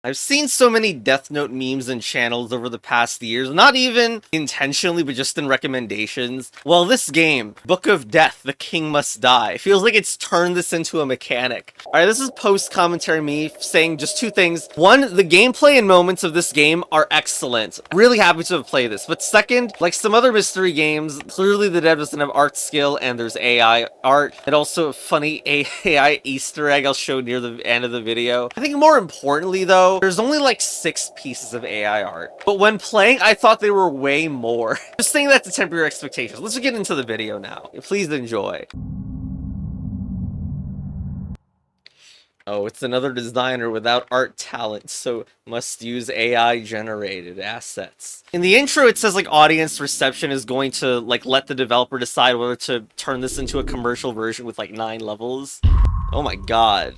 I've seen so many Death Note memes and channels over the past years, not even intentionally, but just in recommendations. Well, this game, Book of Death, The King Must Die, feels like it's turned this into a mechanic. Alright, this is post-commentary me saying just two things. One, the gameplay and moments of this game are excellent. Really happy to have played this. But second, like some other mystery games, clearly the dev doesn't have art skill and there's AI art. And also a funny AI Easter egg I'll show near the end of the video. I think more importantly though, there's only like 6 pieces of AI art. But when playing, I thought there were way more. Just saying that to temper your expectations. Let's get into the video now. Please enjoy. Oh, it's another designer without art talent, so must use AI-generated assets. In the intro, it says, like, audience reception is going to, like, let the developer decide whether to turn this into a commercial version with, like, 9 levels. Oh my god.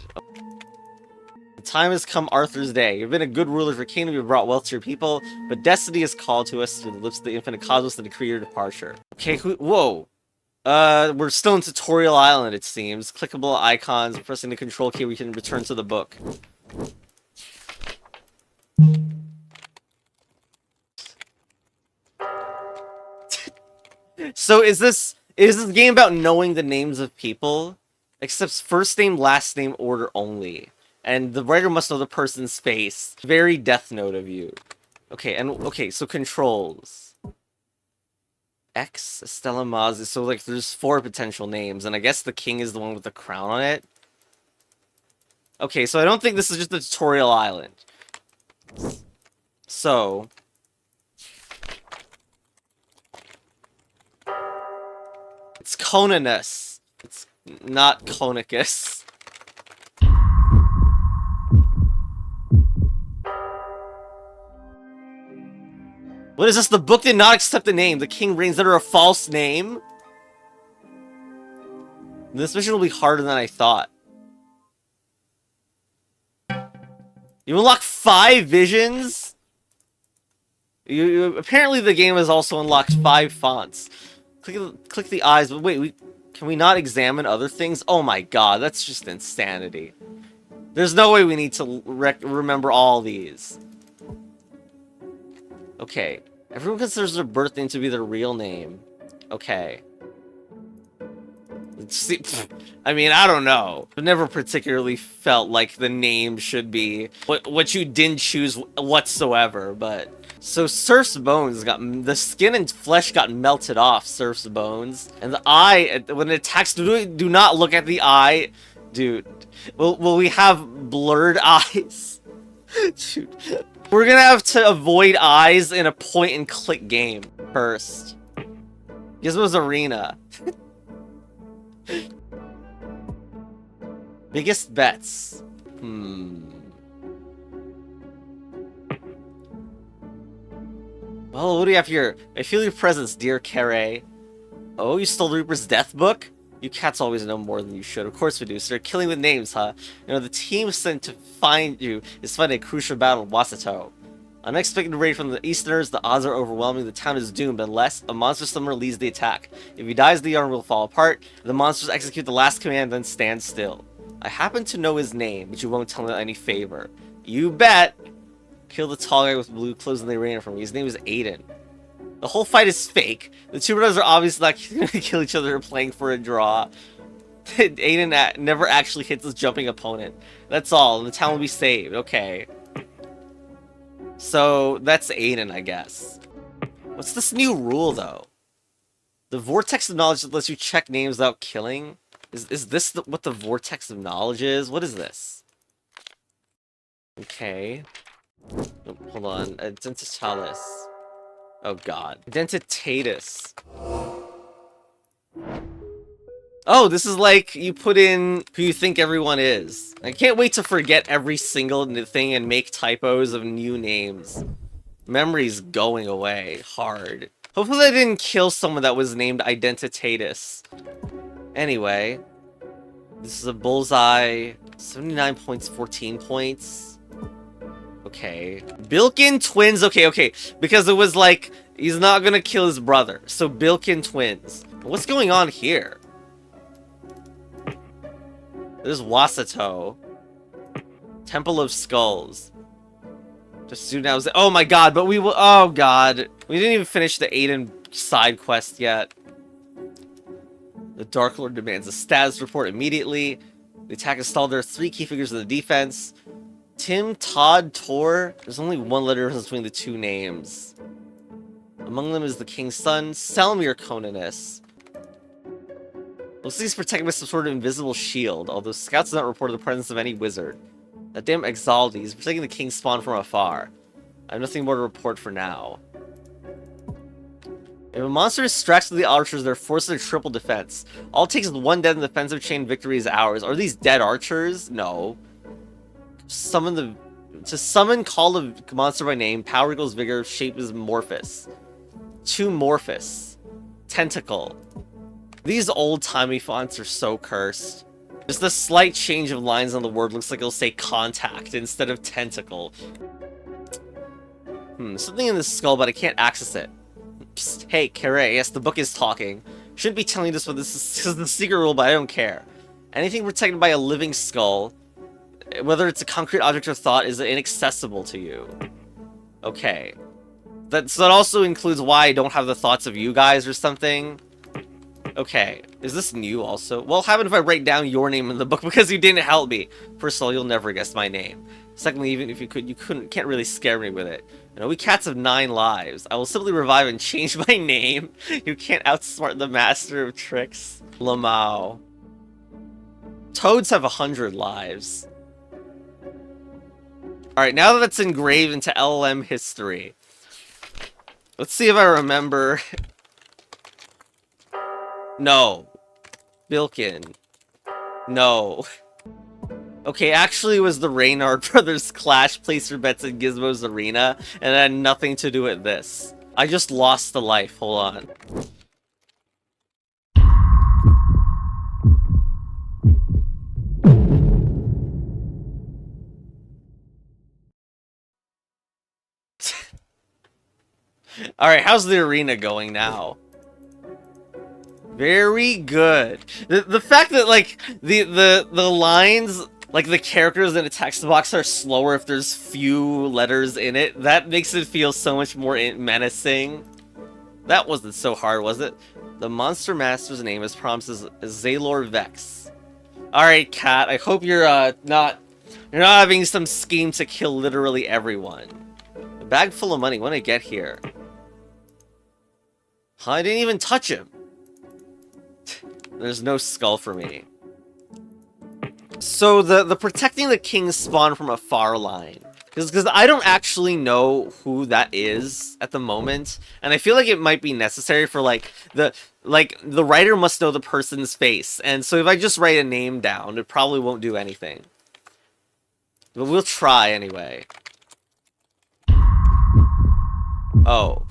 The time has come, Arthur's day. You've been a good ruler for kingdom, you've brought wealth to your people, but destiny has called to us through the lips of the infinite cosmos to decree your departure. Okay, whoa. We're still in Tutorial Island, it seems. Clickable icons, pressing the control key, we can return to the book. So is this game about knowing the names of people? Except first name, last name order only. And the writer must know the person's face. Very Death Note of you. Okay, so controls. X, Stella Maz, so like there's 4 potential names, and I guess the king is the one with the crown on it. Okay, so I don't think this is just a tutorial island. So... it's Conanus. It's not Conicus. What is this? The book did not accept the name. The king reigns under a false name? This mission will be harder than I thought. You unlock 5 visions? Apparently the game has also unlocked 5 fonts. Click the eyes, but wait, can we not examine other things? Oh my god, that's just insanity. There's no way we need to remember all these. Okay. Everyone considers their birth name to be their real name. Okay. See, I mean, I don't know. I've never particularly felt like the name should be what you didn't choose whatsoever, but... So Surf's bones the skin and flesh got melted off Surf's bones. And the eye, when it attacks, do not look at the eye. Dude, will we have blurred eyes? Dude. We're gonna have to avoid eyes in a point-and-click game first. Gizmo's Arena. Biggest bets. Well, what do you have here? I feel your presence, dear Carre. Oh, you stole Reaper's death book? You cats always know more than you should. Of course we do. So you're killing with names, huh? You know, the team sent to find you is fighting a crucial battle in Wasato. Unexpected raid from the Easterners, the odds are overwhelming, the town is doomed unless a monster summoner leads the attack. If he dies, the yarn will fall apart. The monsters execute the last command, then stand still. I happen to know his name, but you won't tell me any favor. You bet! Kill the tall guy with blue clothes in the arena for me. His name is Aiden. The whole fight is fake. The two brothers are obviously not going to kill each other or playing for a draw. Aiden never actually hits his jumping opponent. That's all, and the town will be saved. Okay. So, that's Aiden, I guess. What's this new rule, though? The Vortex of Knowledge that lets you check names without killing? Is this what the Vortex of Knowledge is? What is this? Okay. Oh, hold on. Identitalis. Oh god. Identitatus. Oh, this is like you put in who you think everyone is. I can't wait to forget every single thing and make typos of new names. Memory's going away hard. Hopefully I didn't kill someone that was named Identitatus. Anyway. This is a bullseye. 79 points, 14 points. Okay. Bilkin twins. Okay. Because it was like, he's not gonna kill his brother. So Bilkin twins. What's going on here? There's Wasato. Temple of Skulls. Just do now. Oh my god, but we will. Oh god. We didn't even finish the Aiden side quest yet. The Dark Lord demands a status report immediately. The attack is stalled. There are 3 key figures in the defense. Tim, Todd, Tor. There's only 1 letter difference between the 2 names. Among them is the King's son, Selmir Coninus. Looks like he's protected by some sort of invisible shield, although scouts have not reported the presence of any wizard. That damn Exaldi is protecting the King's spawn from afar. I have nothing more to report for now. If a monster distracts the archers, they're forced into triple defense. All it takes is 1 dead in the defensive chain, victory is ours. Are these dead archers? No. To summon, call the monster by name, power equals vigor, shape is Morphus. 2 Morphus. Tentacle. These old-timey fonts are so cursed. Just the slight change of lines on the word looks like it'll say contact instead of tentacle. Something in this skull, but I can't access it. Psst, hey, Kare, yes, the book is talking. Shouldn't be telling you this, but this is the secret rule, but I don't care. Anything protected by a living skull, whether it's a concrete object or thought, is inaccessible to you. Okay. So that also includes why I don't have the thoughts of you guys or something. Okay. Is this new also? Well, how about if I write down your name in the book because you didn't help me? First of all, you'll never guess my name. Secondly, even if you could, can't really scare me with it. You know, we cats have 9 lives. I will simply revive and change my name. You can't outsmart the master of tricks. Lamau. Toads have 100 lives. Alright, now that it's engraved into LLM history. Let's see if I remember. No. Bilkin. No. Okay, actually it was the Reynard Brothers Clash, place your bets in Gizmo's Arena, and it had nothing to do with this. I just lost a life, hold on. Alright, how's the arena going now? Very good. The fact that, like, the lines, like, the characters in a text box are slower if there's few letters in it, that makes it feel so much more menacing. That wasn't so hard, was it? The Monster Master's name is promised as Zaylor Vex. Alright, Cat, I hope you're, not having some scheme to kill literally everyone. A bag full of money, when I get here. Huh, I didn't even touch him. There's no skull for me. So the protecting the king's spawn from afar line, because I don't actually know who that is at the moment, and I feel like it might be necessary for the writer must know the person's face, and so if I just write a name down, it probably won't do anything. But we'll try anyway. Oh.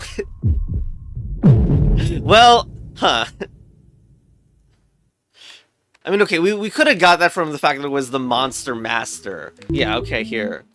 Well, huh. I mean, okay, we could have got that from the fact that it was the Monster Master. Yeah, okay, here.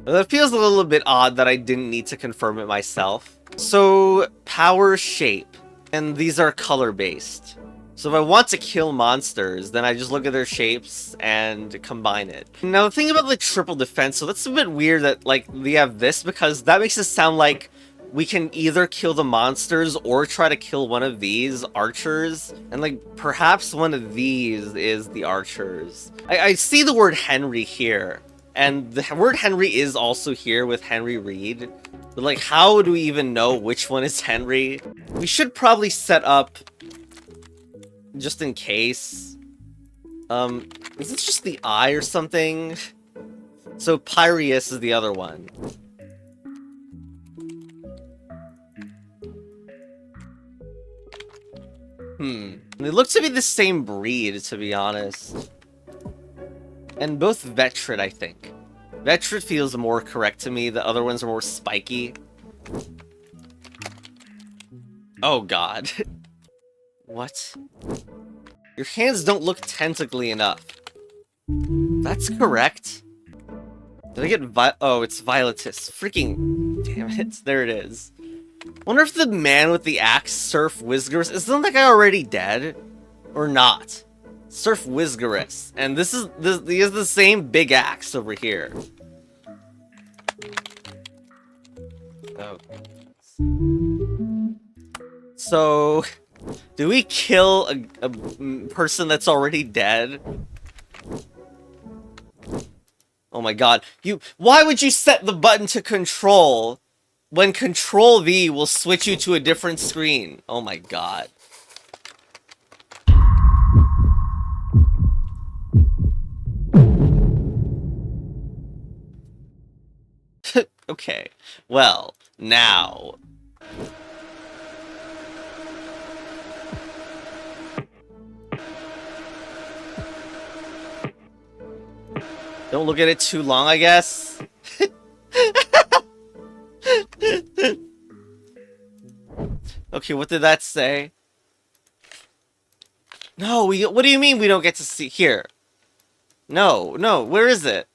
That feels a little bit odd that I didn't need to confirm it myself. So, power, shape. And these are color-based. So if I want to kill monsters, then I just look at their shapes and combine it. Now, the thing about the triple defense, so that's a bit weird that, like, we have this, because that makes it sound like we can either kill the monsters or try to kill one of these archers. And, like, perhaps one of these is the archers. I see the word Henry here. And the word Henry is also here with Henry Reed. But, like, how do we even know which one is Henry? We should probably set up, just in case. Is this just the eye or something? So Pyreus is the other one. They look to be the same breed, to be honest. And both Vetrid, I think. Vetrid feels more correct to me. The other ones are more spiky. Oh god. What? Your hands don't look tentacly enough. That's correct. Did I get oh, it's Violetus. Freaking damn it. There it is. Wonder if the man with the axe, Surf Whiskers, isn't that guy already dead? Or not? Surf Wizgarus. And this is he has the same big axe over here. Oh. So, do we kill a person that's already dead? Oh my god. Why would you set the button to control when Control V will switch you to a different screen? Oh my god. Okay. Well, now. Don't look at it too long, I guess. Okay, what did that say? No, what do you mean we don't get to see here? No, where is it?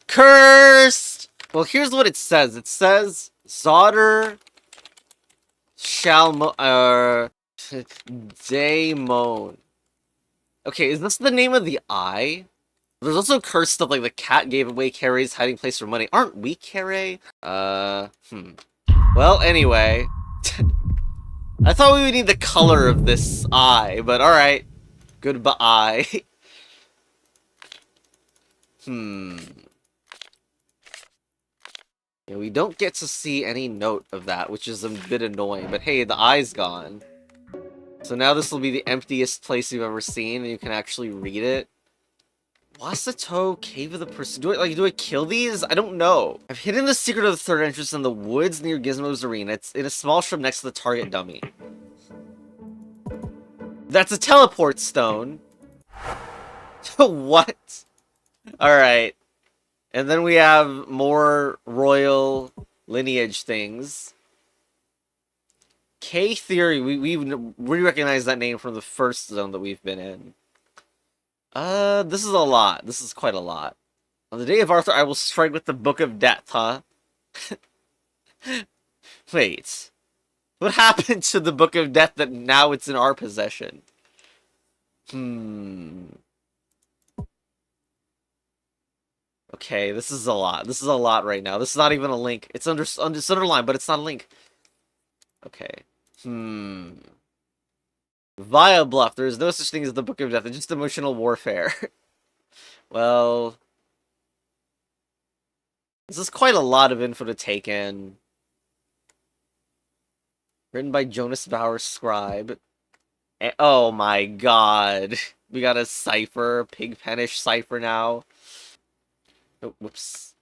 Cursed! Well, here's what it says. It says, Zodder Daemon. Okay, is this the name of the eye? There's also cursed stuff like the cat gave away Carrie's hiding place for money. Aren't we Carrie? Well, anyway. I thought we would need the color of this eye, but alright. Goodbye. Yeah, we don't get to see any note of that, which is a bit annoying. But hey, the eye's gone. So now this will be the emptiest place you've ever seen, and you can actually read it. Wasatoe, Cave of the Pursuit. Do I kill these? I don't know. I've hidden the secret of the third entrance in the woods near Gizmo's arena. It's in a small shrub next to the target dummy. That's a teleport stone. What? Alright. And then we have more royal lineage things. K-Theory. We recognize that name from the first zone that we've been in. This is a lot. This is quite a lot. On the day of Arthur, I will strike with the Book of Death, huh? Wait. What happened to the Book of Death that now it's in our possession? Okay, this is a lot. This is a lot right now. This is not even a link. It's underlined, but it's not a link. Okay. Via Bluff. There is no such thing as the Book of Death. It's just emotional warfare. Well... This is quite a lot of info to take in. Written by Jonas Bauer Scribe. Oh my god. We got a cipher. Pigpenish cipher now. Oh, whoops.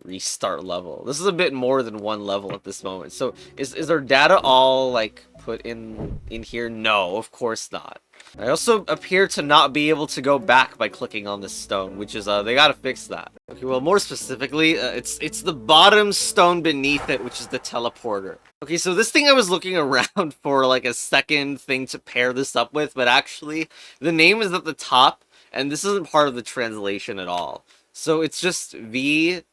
Restart level. This is a bit more than one level at this moment. So, is our data all, like, put in here? No, of course not. I also appear to not be able to go back by clicking on this stone, which is, they gotta fix that. Okay, well, more specifically, it's the bottom stone beneath it, which is the teleporter. Okay, so this thing I was looking around for, like, a second thing to pair this up with, but actually, the name is at the top, and this isn't part of the translation at all. So it's just V-E-X.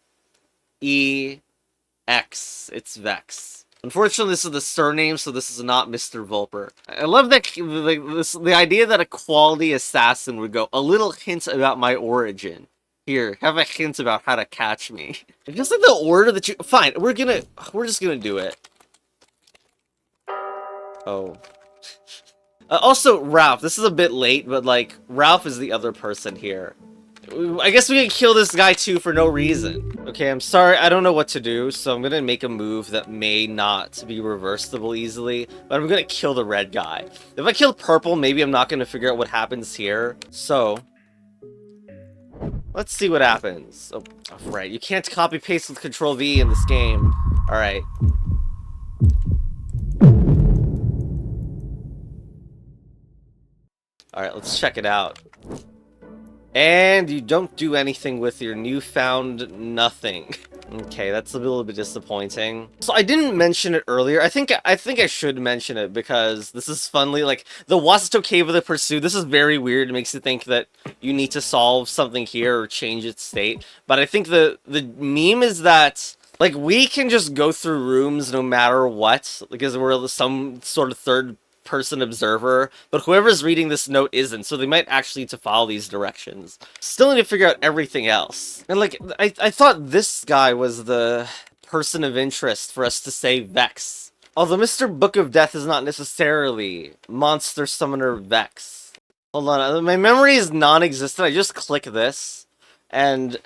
It's Vex. Unfortunately, this is the surname, so this is not Mr. Vulper. I love that the idea that a quality assassin would go, a little hint about my origin. Here, have a hint about how to catch me. It's just like the order that you... Fine, we're just gonna do it. Oh. Also, Ralph. This is a bit late, but, like, Ralph is the other person here. I guess we can kill this guy too for no reason. Okay, I'm sorry, I don't know what to do, so I'm gonna make a move that may not be reversible easily, but I'm gonna kill the red guy. If I kill purple, maybe I'm not gonna figure out what happens here. So, let's see what happens. Oh, right, you can't copy paste with Control V in this game. Alright. Alright, let's check it out. And you don't do anything with your newfound nothing. Okay, that's a little bit disappointing. So I didn't mention it earlier. I think I should mention it because this is funly, like, the Wasatoe Cave of the Pursuit, this is very weird. It makes you think that you need to solve something here or change its state. But I think the meme is that, like, we can just go through rooms no matter what, because we're some sort of third first-person observer, but whoever's reading this note isn't, so they might actually need to follow these directions. Still need to figure out everything else. And, like, I thought this guy was the person of interest for us to say Vex. Although Mr. Book of Death is not necessarily Monster Summoner Vex. Hold on, my memory is non-existent. I just click this, and...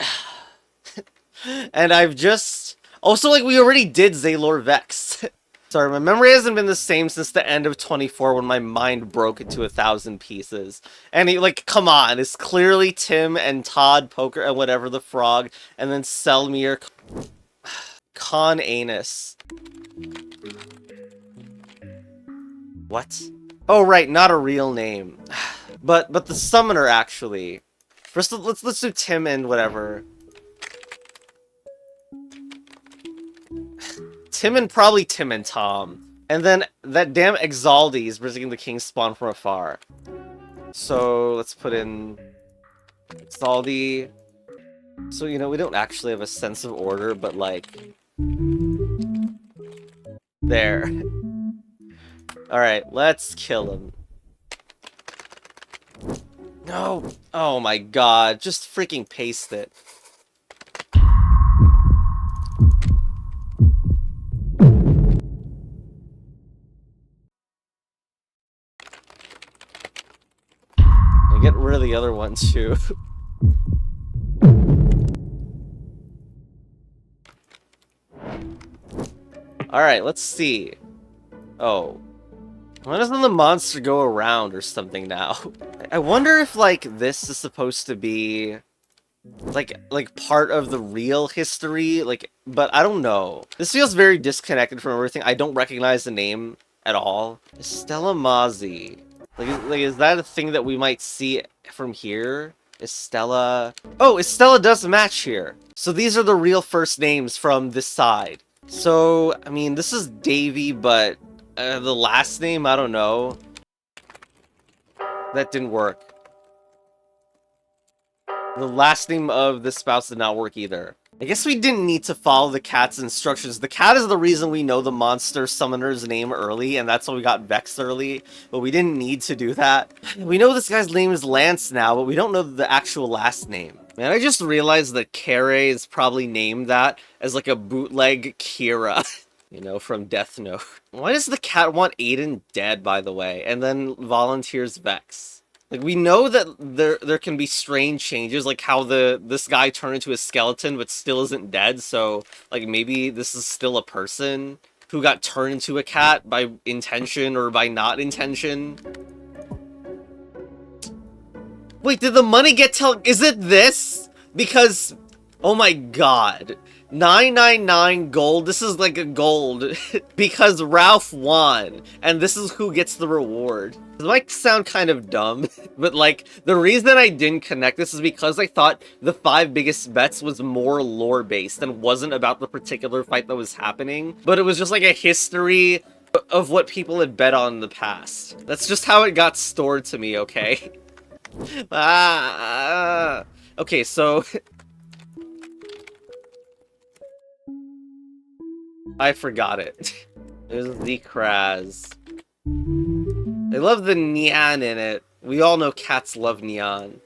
and I've just... Also, like, we already did Zaylor Vex. Sorry, my memory hasn't been the same since the end of 24 when my mind broke into 1,000 pieces. And he, like, come on, it's clearly Tim and Todd, Poker, and whatever the frog, and then Selmir, Con Anus. What? Oh, right, not a real name. But the summoner, actually. First, let's do Tim and whatever. Probably Tim and Tom. And then that damn Exaldi is visiting the King's Spawn from afar. So let's put in Exaldi. So, you know, we don't actually have a sense of order, but like... There. Alright, let's kill him. No! Oh my god, just freaking paste it. Get rid of the other one too. Alright, let's see. Oh. Why doesn't the monster go around or something now? I wonder if, like, this is supposed to be... Like part of the real history, like, but I don't know. This feels very disconnected from everything. I don't recognize the name at all. Estella Mazzi. Like, is that a thing that we might see from here? Estella... Oh, Estella does match here. So these are the real first names from this side. So, I mean, this is Davy, but the last name, I don't know. That didn't work. The last name of the spouse did not work either. I guess we didn't need to follow the cat's instructions. The cat is the reason we know the monster summoner's name early, and that's why we got Vex early, but we didn't need to do that. We know this guy's name is Lance now, but we don't know the actual last name. Man, I just realized that Carey is probably named that as like a bootleg Kira, you know, from Death Note. Why does the cat want Aiden dead, by the way, and then volunteers Vex? Like, we know that there can be strange changes, like how this guy turned into a skeleton but still isn't dead, so, like, maybe this is still a person who got turned into a cat by intention or by not intention. Wait, did the money get is it this? Because, oh my god. 999 gold, this is like a gold, because Ralph won, and this is who gets the reward. This might sound kind of dumb, but like, the reason I didn't connect this is because I thought the 5 biggest bets was more lore-based and wasn't about the particular fight that was happening, but it was just like a history of what people had bet on in the past. That's just how it got stored to me, okay? Okay, so... I forgot it. There's the Kraz. They love the neon in it. We all know cats love neon.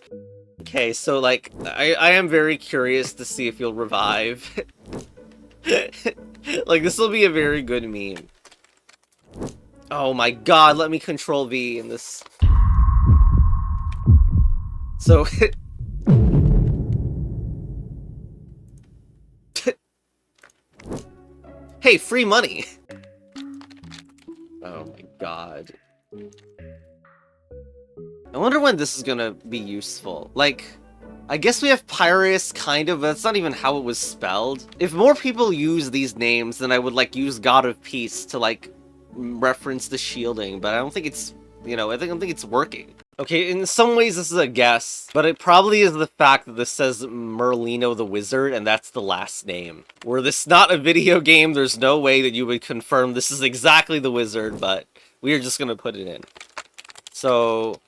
Okay, so like, I am very curious to see if you'll revive. Like, this will be a very good meme. Oh my god, let me control V in this. So... Hey, free money! Oh my god. I wonder when this is gonna be useful. Like, I guess we have Piraeus, kind of, but that's not even how it was spelled. If more people use these names, then I would, like, use God of Peace to, like, reference the shielding, but I don't think it's, you know, I don't think it's working. Okay, in some ways this is a guess, but it probably is the fact that this says Merlino the Wizard, and that's the last name. Were this not a video game, there's no way that you would confirm this is exactly the wizard, but we are just gonna put it in. So...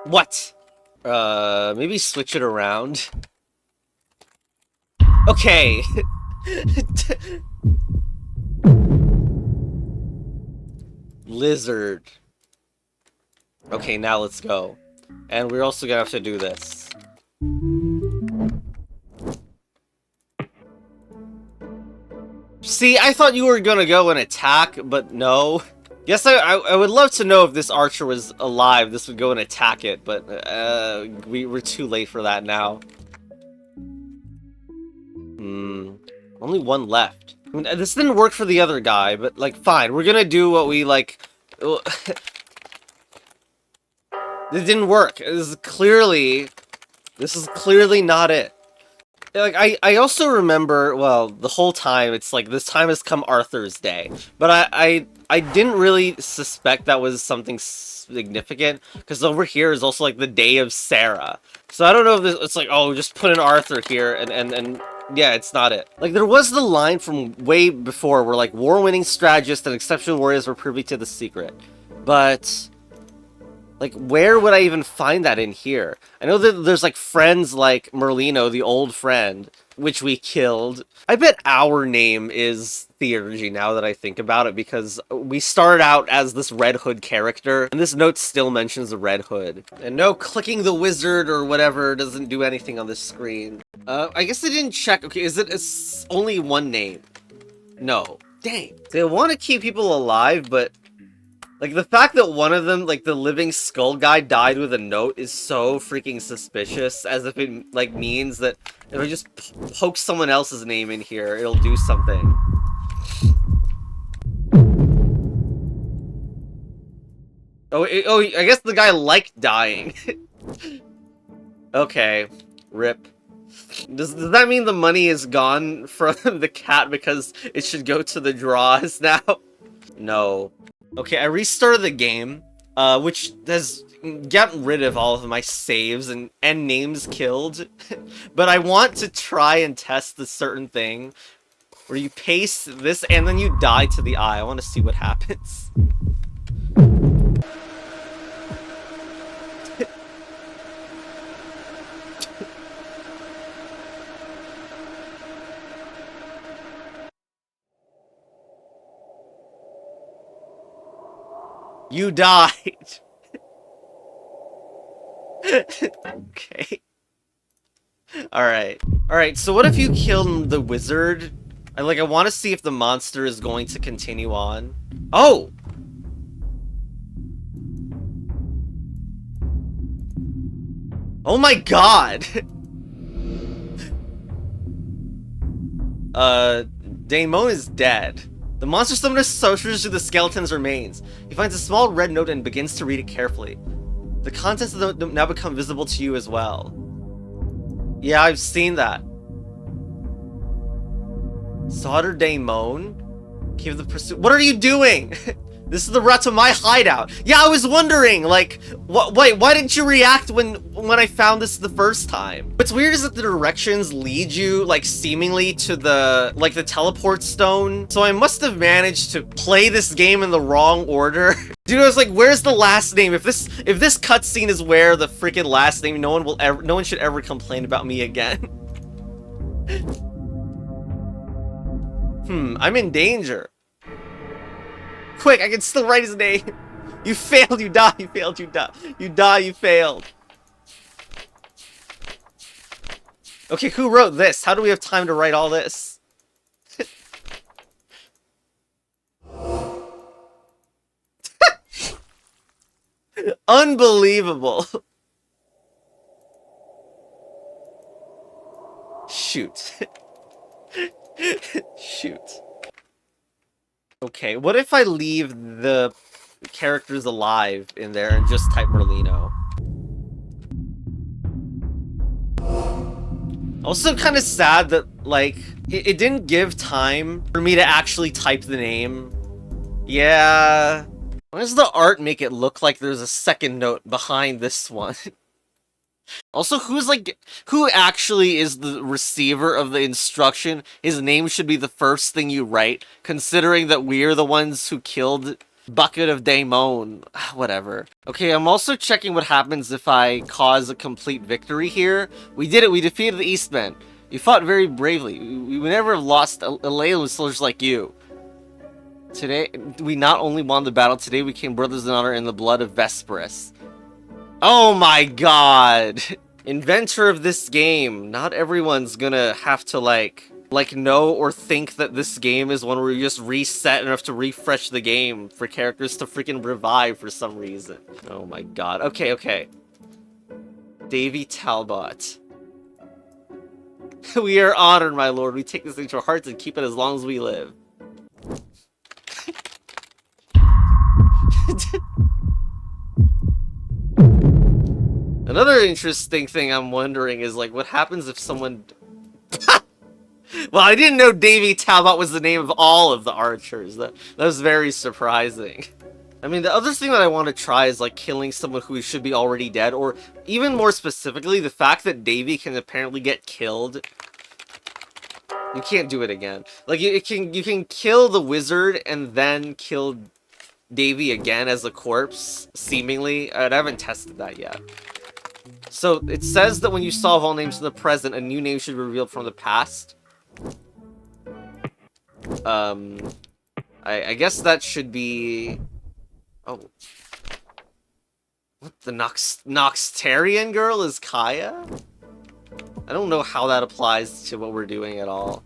What? Maybe switch it around? Okay! Lizard. Okay, now let's go. And we're also gonna have to do this. See, I thought you were gonna go and attack, but no. Yes, I would love to know if this archer was alive, this would go and attack it, but we're too late for that now. Only one left. I mean, this didn't work for the other guy, but, like, fine. We're gonna do what we, like... It didn't work. This is clearly not it. Like, I also remember, well, the whole time, it's like, this time has come Arthur's Day. But I didn't really suspect that was something significant, because over here is also, like, the Day of Sarah. So I don't know if this, it's like, oh, just put an Arthur here, and yeah, it's not it. Like, there was the line from way before where, like, war-winning strategists and exceptional warriors were privy to the secret. But... like, where would I even find that in here? I know that there's, like, friends like Merlino, the old friend, which we killed. I bet our name is Theurgy now that I think about it, because we started out as this Red Hood character, and this note still mentions the Red Hood. And no, clicking the wizard or whatever doesn't do anything on this screen. I guess I didn't check. Okay, is it only one name? No. Dang. They want to keep people alive, but... like, the fact that one of them, like, the living skull guy died with a note is so freaking suspicious, as if it, like, means that if I just poke someone else's name in here, it'll do something. Oh, I guess the guy liked dying. Okay. Rip. Does that mean the money is gone from the cat because it should go to the draws now? No. Okay, I restarted the game, which has gotten rid of all of my saves and names killed. But I want to try and test this certain thing where you paste this and then you die to the eye. I want to see what happens. You died! Okay. Alright, so what if you killed the wizard? I want to see if the monster is going to continue on. Oh! Oh my god! Daemon is dead. The monster summoner searches through the skeleton's remains. He finds a small red note and begins to read it carefully. The contents of the note now become visible to you as well. Yeah, I've seen that. Solder Daemon? Give the pursuit. What are you doing? This is the route to my hideout. Yeah, I was wondering, like, wait, why didn't you react when I found this the first time? What's weird is that the directions lead you, like, seemingly to the, like, the teleport stone. So I must have managed to play this game in the wrong order. Dude, I was like, where's the last name? If this cutscene is where the freaking last name, no one should ever complain about me again. I'm in danger. Quick, I can still write his name. You failed, you die, you failed, you die. You die, you failed. Okay, who wrote this? How do we have time to write all this? Unbelievable. Shoot. Shoot. Okay, what if I leave the characters alive in there and just type Merlino? Also kind of sad that, like, it didn't give time for me to actually type the name. Yeah. Why does the art make it look like there's a second note behind this one? Also, who actually is the receiver of the instruction? His name should be the first thing you write, considering that we're the ones who killed Bucket of Daemon. Whatever. Okay, I'm also checking what happens if I cause a complete victory here. We did it, we defeated the Eastmen. You fought very bravely. We would never have lost a lay with soldiers like you. Today, we not only won the battle, today we became brothers in honor in the blood of Vesperus. Oh my god! Inventor of this game. Not everyone's gonna have to, like know or think that this game is one where you just reset and have to refresh the game for characters to freaking revive for some reason. Oh my god. Okay, okay. Davy Talbot. We are honored, my lord. We take this thing to our hearts and keep it as long as we live. Another interesting thing I'm wondering is, like, what happens if someone... Well, I didn't know Davy Talbot was the name of all of the archers. That was very surprising. I mean, the other thing that I want to try is, like, killing someone who should be already dead, or even more specifically, the fact that Davy can apparently get killed. You can't do it again. Like, you can kill the wizard and then kill Davy again as a corpse, seemingly. I haven't tested that yet. So, it says that when you solve all names from the present, a new name should be revealed from the past. I guess that should be... Oh. What, the Noxtarian girl is Kaya? I don't know how that applies to what we're doing at all.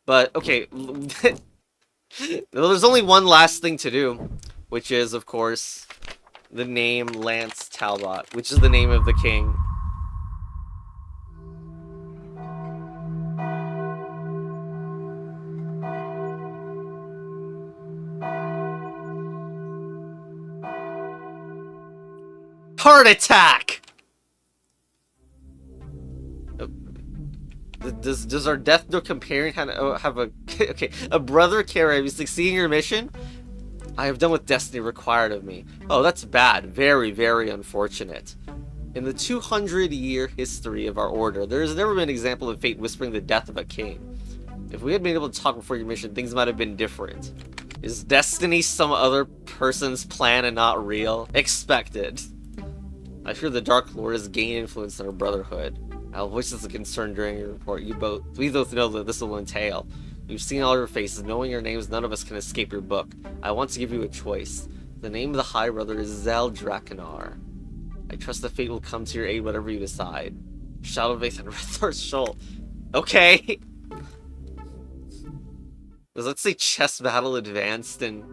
But, okay. Well, there's only one last thing to do, which is, of course, the name Lance Talbot, which is the name of the king. Heart attack! Does our death note comparing have a okay, a brother carry? Have you succeeded in your mission? I have done what destiny required of me. Oh, that's bad. Very, very unfortunate. In the 200-year history of our order, there has never been an example of fate whispering the death of a king. If we had been able to talk before your mission, things might have been different. Is destiny some other person's plan and not real? Expected. I fear the Dark Lord has gained influence in our brotherhood. I'll voice this a concern during your report. We both know that this will entail. You've seen all your faces. Knowing your names, none of us can escape your book. I want to give you a choice. The name of the High Brother is Zel Drakenar. I trust the fate will come to your aid, whatever you decide. Shadow of Faith and Red Thor's Shoal. Okay. Let's say chess battle advanced and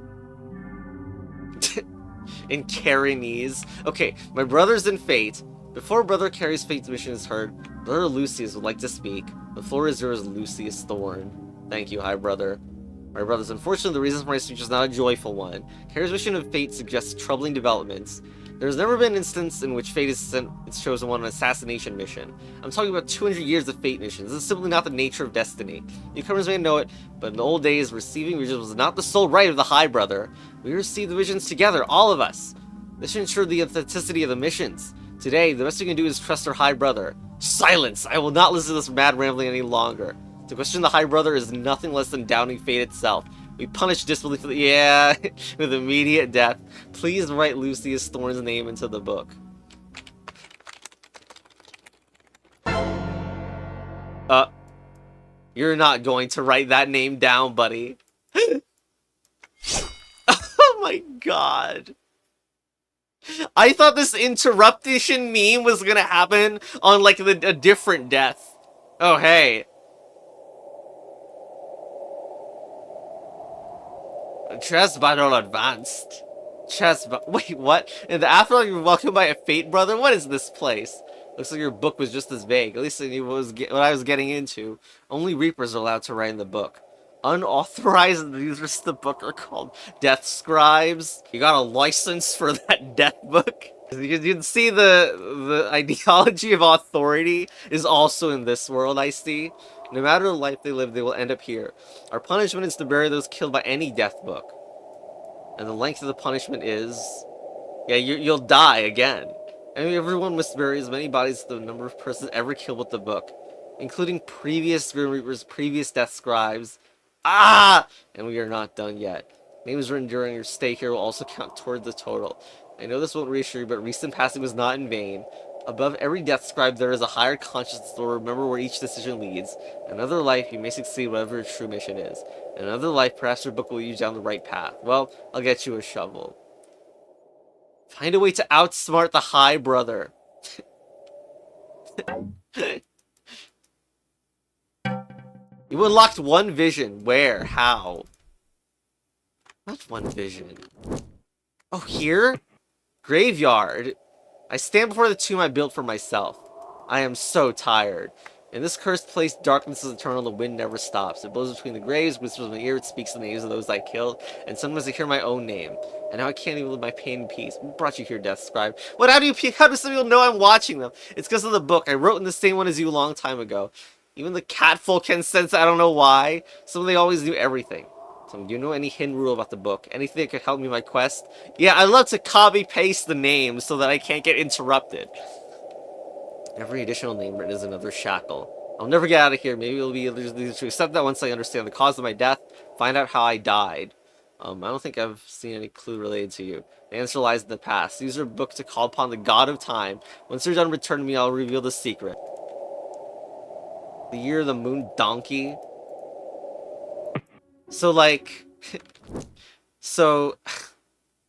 in Carinese. Okay, my brother's in Fate. Before Brother Carrie's Fate's mission is heard, Brother Lucius would like to speak. The floor is yours, Lucius Thorn. Thank you, High Brother. My brothers, unfortunately, the reason for my speech is not a joyful one. Carrie's mission of Fate suggests troubling developments. There has never been an instance in which Fate has sent its chosen one on an assassination mission. I'm talking about 200 years of Fate missions. This is simply not the nature of destiny. Newcomers may know it, but in the old days, receiving visions was not the sole right of the High Brother. We received the visions together, all of us. This should ensure the authenticity of the missions. Today, the best we can do is trust our High Brother. Silence! I will not listen to this mad rambling any longer. To question the High Brother is nothing less than doubting fate itself. We punish disbelief with, with immediate death. Please write Lucius Thorn's name into the book. You're not going to write that name down, buddy. Oh my god. I thought this interruption meme was gonna happen on, like, a different death. Oh, hey. Chess battle advanced. Wait, what? In the afterlife, you're welcomed by a fate brother? What is this place? Looks like your book was just as vague. At least I knew what I was getting into. Only Reapers are allowed to write in the book. Unauthorized users of the book are called death scribes. You got a license for that death book? You can see the ideology of authority is also in this world, I see. No matter the life they live, they will end up here. Our punishment is to bury those killed by any death book. And the length of the punishment is... Yeah, you'll die again. I mean, everyone must bury as many bodies as the number of persons ever killed with the book. Including previous Grim Reapers, previous death scribes. Ah! And we are not done yet. Names written during your stay here will also count toward the total. I know this won't reassure you, but recent passing was not in vain. Above every death scribe, there is a higher consciousness that will remember where each decision leads. In another life, you may succeed whatever your true mission is. In another life, perhaps your book will lead you down the right path. Well, I'll get you a shovel. Find a way to outsmart the High Brother. You unlocked one vision. Where? How? Not one vision. Oh, here? Graveyard. I stand before the tomb I built for myself. I am so tired. In this cursed place, darkness is eternal, the wind never stops. It blows between the graves, whispers in my ear, it speaks the names of those I killed, and sometimes I hear my own name. And now I can't even live my pain in peace. What brought you here, Death Scribe? What, how do some people know I'm watching them? It's because of the book. I wrote in the same one as you a long time ago. Even the catfolk can sense it, I don't know why. Some of they always knew everything. So, do you know any hidden rule about the book? Anything that could help me in my quest? Yeah, I love to copy-paste the names so that I can't get interrupted. Every additional name written is another shackle. I'll never get out of here. Maybe it'll be easier to accept that once I understand the cause of my death, find out how I died. I don't think I've seen any clue related to you. The answer lies in the past. Use your book to call upon the God of Time. Once you're done, return to me, I'll reveal the secret. The year of the moon donkey. So, like... so...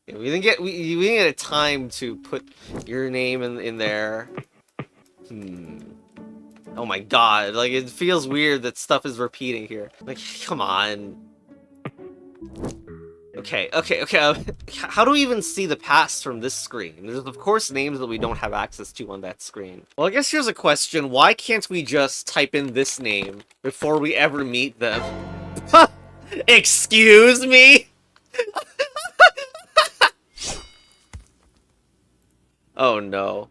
yeah, we didn't get a time to put your name in there. Oh my god, like, it feels weird that stuff is repeating here. Like, come on. Okay. How do we even see the past from this screen? There's, of course, names that we don't have access to on that screen. Well, I guess here's a question. Why can't we just type in this name before we ever meet them? Excuse me? Oh no.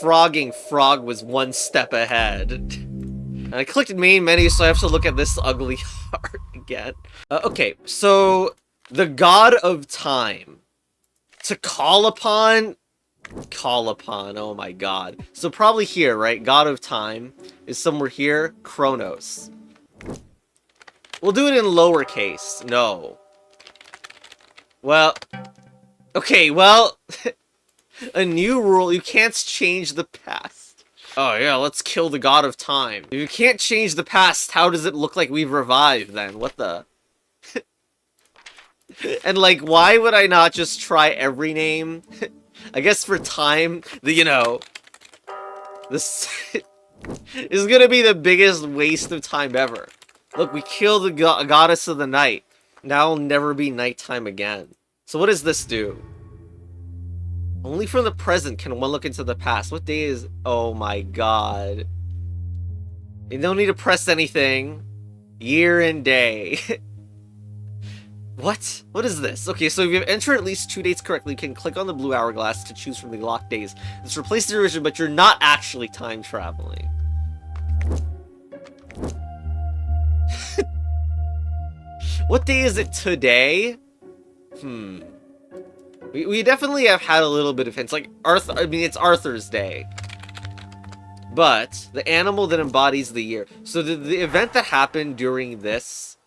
Frogging Frog was one step ahead. And I clicked main menu, so I have to look at this ugly art again. Okay, so the God of Time. To call upon? Call upon, oh my god. So probably here, right? God of Time is somewhere here. Chronos. We'll do it in lowercase. No. Well, okay, well... a new rule, you can't change the past. Oh yeah, let's kill the God of Time. If you can't change the past, how does it look like we've revived then? What the... and like, why would I not just try every name? I guess for time, you know... this is gonna be the biggest waste of time ever. Look, we killed the goddess of the night. Now it'll never be nighttime again. So what does this do? Only from the present can one look into the past. What day is... oh my god. You don't need to press anything. Year and day. What? What is this? Okay, so if you have entered at least 2 dates correctly, you can click on the blue hourglass to choose from the locked days. This replaces the original, but you're not actually time traveling. What day is it today? We definitely have had a little bit of hints. Like, Arthur, I mean, it's Arthur's Day. But, the animal that embodies the year. So, the event that happened during this...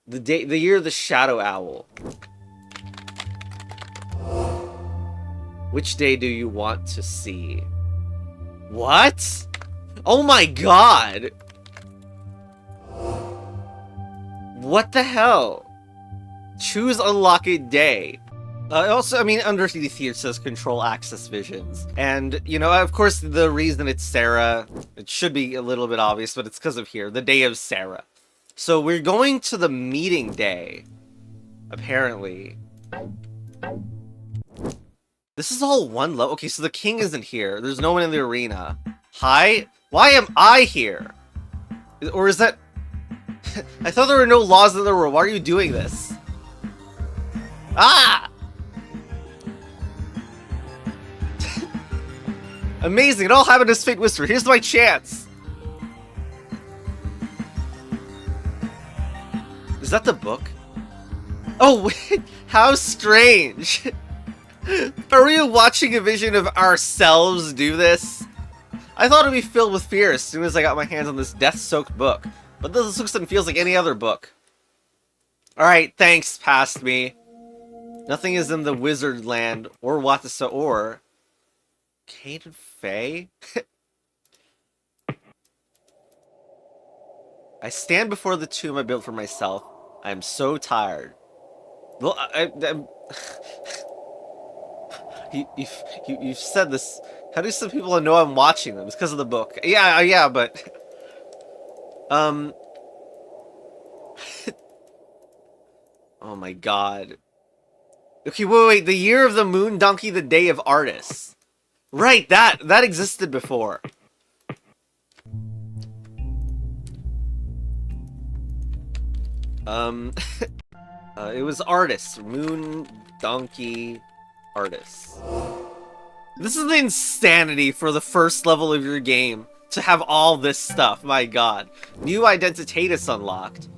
the year of the Shadow Owl. Which day do you want to see? What? Oh my god! What the hell? Choose unlocked day. Also, I mean, underneath here it says control access visions. And, you know, of course, the reason it's Sarah, it should be a little bit obvious, but it's because of here, the day of Sarah. So we're going to the meeting day, apparently. This is all one level. Okay, so the king isn't here. There's no one in the arena. Hi? Why am I here? Or is that... I thought there were no laws in the world. Why are you doing this? Ah! Amazing, it all happened as Fate Whisper. Here's my chance. Is that the book? Oh, wait, how strange. Are we watching a vision of ourselves do this? I thought it'd be filled with fear as soon as I got my hands on this death-soaked book. But this looks and feels like any other book. Alright, thanks, past me. Nothing is in the wizard land or Watasa or Caden Faye? I stand before the tomb I built for myself. I am so tired. Well, you've said this. How do some people know I'm watching them? It's because of the book. Yeah, yeah, but um. Oh my god. Okay, wait. The year of the moon donkey, the day of artists. Right, that existed before. It was artists. Moon donkey artists. This is the insanity for the first level of your game to have all this stuff. My god. New identitatus unlocked.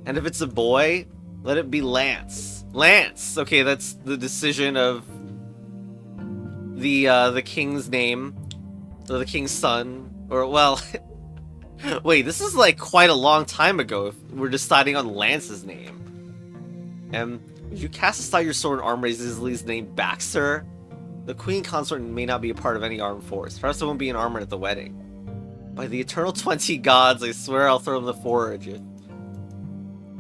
And if it's a boy, let it be Lance. Lance! Okay, that's the decision of the king's name. Or the king's son. Or, well... Wait, this is like quite a long time ago if we're deciding on Lance's name. Would you cast aside your sword and arm raise Isley's name back, sir? The queen consort may not be a part of any armed force. Perhaps it won't be an armor at the wedding. By the eternal 20 gods, I swear I'll throw them the forge.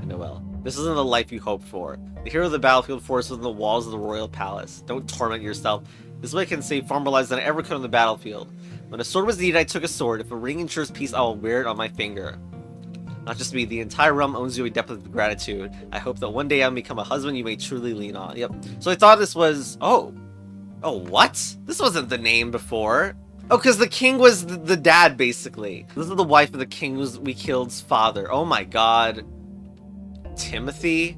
Noel, this isn't the life you hoped for. The hero of the battlefield force within the walls of the royal palace. Don't torment yourself. This way I can save far more lives than I ever could on the battlefield. When a sword was needed, I took a sword. If a ring ensures peace, I will wear it on my finger. Not just me, the entire realm owns you a debt of gratitude. I hope that one day I'll become a husband you may truly lean on. Yep. So I thought this was... Oh, what? This wasn't the name before. Oh, because the king was the dad, basically. This is the wife of the king we killed's father. Oh my god. Timothy?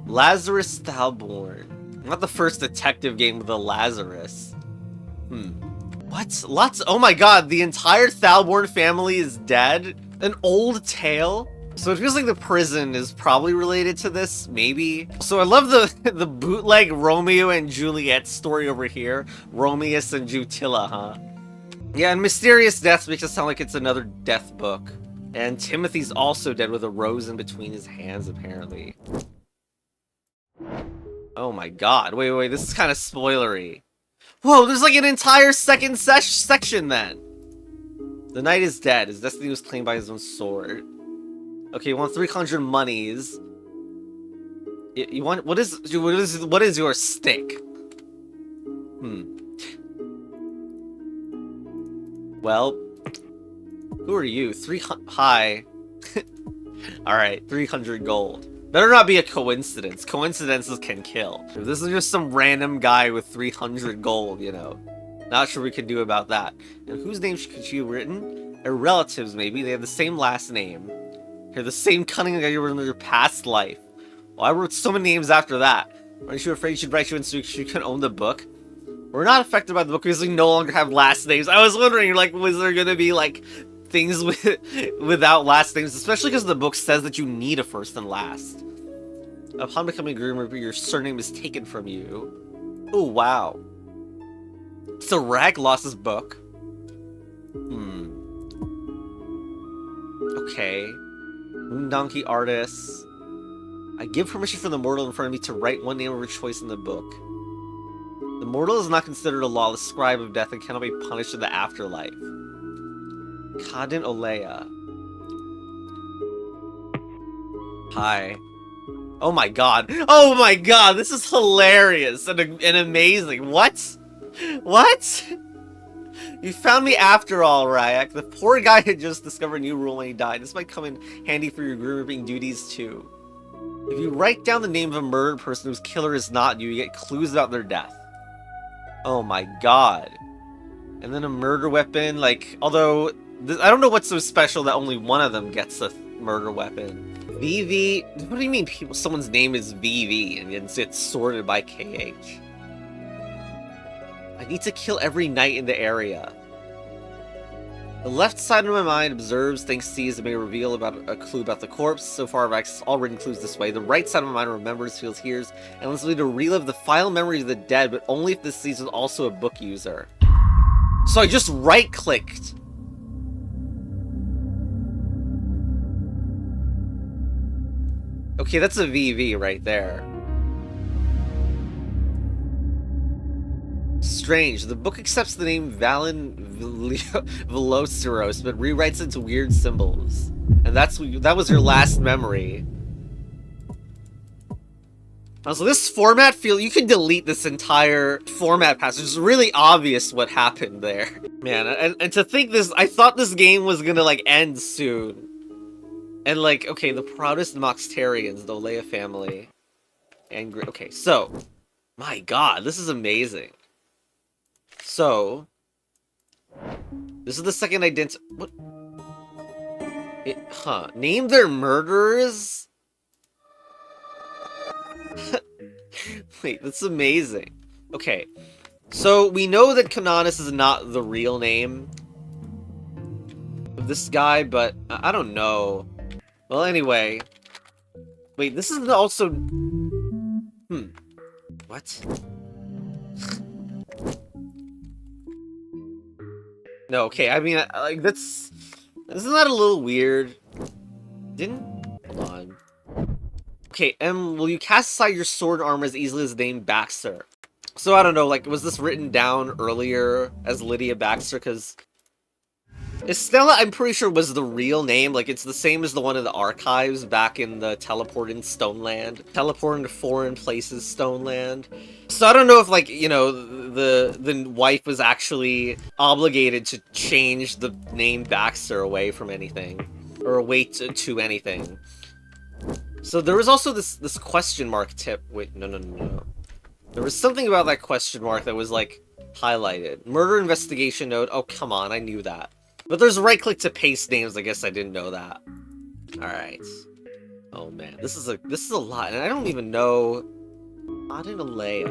Lazarus Thalborn. Not the first detective game with a Lazarus. What? Lots? Oh my god, the entire Thalborn family is dead? An old tale? So it feels like the prison is probably related to this, maybe. So I love the bootleg Romeo and Juliet story over here. Romeus and Jutilla, huh? Yeah, and Mysterious Deaths makes it sound like it's another death book. And Timothy's also dead with a rose in between his hands, apparently. Oh my god. Wait, this is kind of spoilery. Whoa, there's like an entire second section then. The knight is dead. His destiny was claimed by his own sword. Okay, you want 300 monies. You want what is your stake? Well, who are you? Hi. Alright, 300 gold. Better not be a coincidence. Coincidences can kill. If this is just some random guy with 300 gold, you know. Not sure we can do about that. And whose name could she have written? Her relatives, maybe. They have the same last name. They're the same cunning guy you were in your past life. Well, I wrote so many names after that. Aren't you afraid she'd write you in so she could own the book? We're not affected by the book because we no longer have last names. I was wondering, like, was there gonna be, like, things without last names? Especially because the book says that you need a first and last. Upon becoming Grim Reaper, your surname is taken from you. Oh, wow. So Rag lost his book. Okay. Moondonkey artists. I give permission for the mortal in front of me to write one name of her choice in the book. The mortal is not considered a lawless scribe of death and cannot be punished in the afterlife. Kadin Olea. Hi. Oh my god. Oh my god, this is hilarious and amazing. What? What? You found me after all, Ryak. The poor guy had just discovered a new rule when he died. This might come in handy for your grooming duties too. If you write down the name of a murdered person whose killer is not you, you get clues about their death. Oh my god. And then a murder weapon, like, although, I don't know what's so special that only one of them gets a murder weapon. VV, what do you mean someone's name is VV and it's sorted by KH? I need to kill every knight in the area. The left side of my mind observes, thinks, sees, and may reveal about a clue about the corpse. So far, I've accessed all written clues this way. The right side of my mind remembers, feels, hears, and lets me to relive the final memories of the dead, but only if this sees is also a book user. So I just right-clicked. Okay, that's a VV right there. Strange. The book accepts the name Velociros, but rewrites into weird symbols. And that was your last memory. So this format you can delete this entire format passage. It's really obvious what happened there. Man, and to think this, I thought this game was gonna, like, end soon. And, like, okay, the proudest Moxtarians, the Leia family. And, okay, so, my god, this is amazing. So, this is the second what? Name their murderers? Wait, that's amazing. Okay, so we know that Canonis is not the real name of this guy, but I don't know. Well, anyway. Wait, this is also... What? No, okay, I mean, like, isn't that a little weird? Hold on. Okay, will you cast aside your sword armor as easily as the name Baxter? So, I don't know, like, was this written down earlier as Lydia Baxter? Because Estella, I'm pretty sure, was the real name. Like, it's the same as the one in the archives back in the Teleporting Stoneland. Teleporting to foreign places Stoneland. So I don't know if, like, you know, the wife was actually obligated to change the name Baxter away from anything. Or away to anything. So there was also this question mark tip. Wait, no. There was something about that question mark that was, like, highlighted. Murder investigation note. Oh, come on, I knew that. But there's right-click to paste names. I guess I didn't know that. Alright. Oh, man. This is a lot. And I don't even know... Adinalea.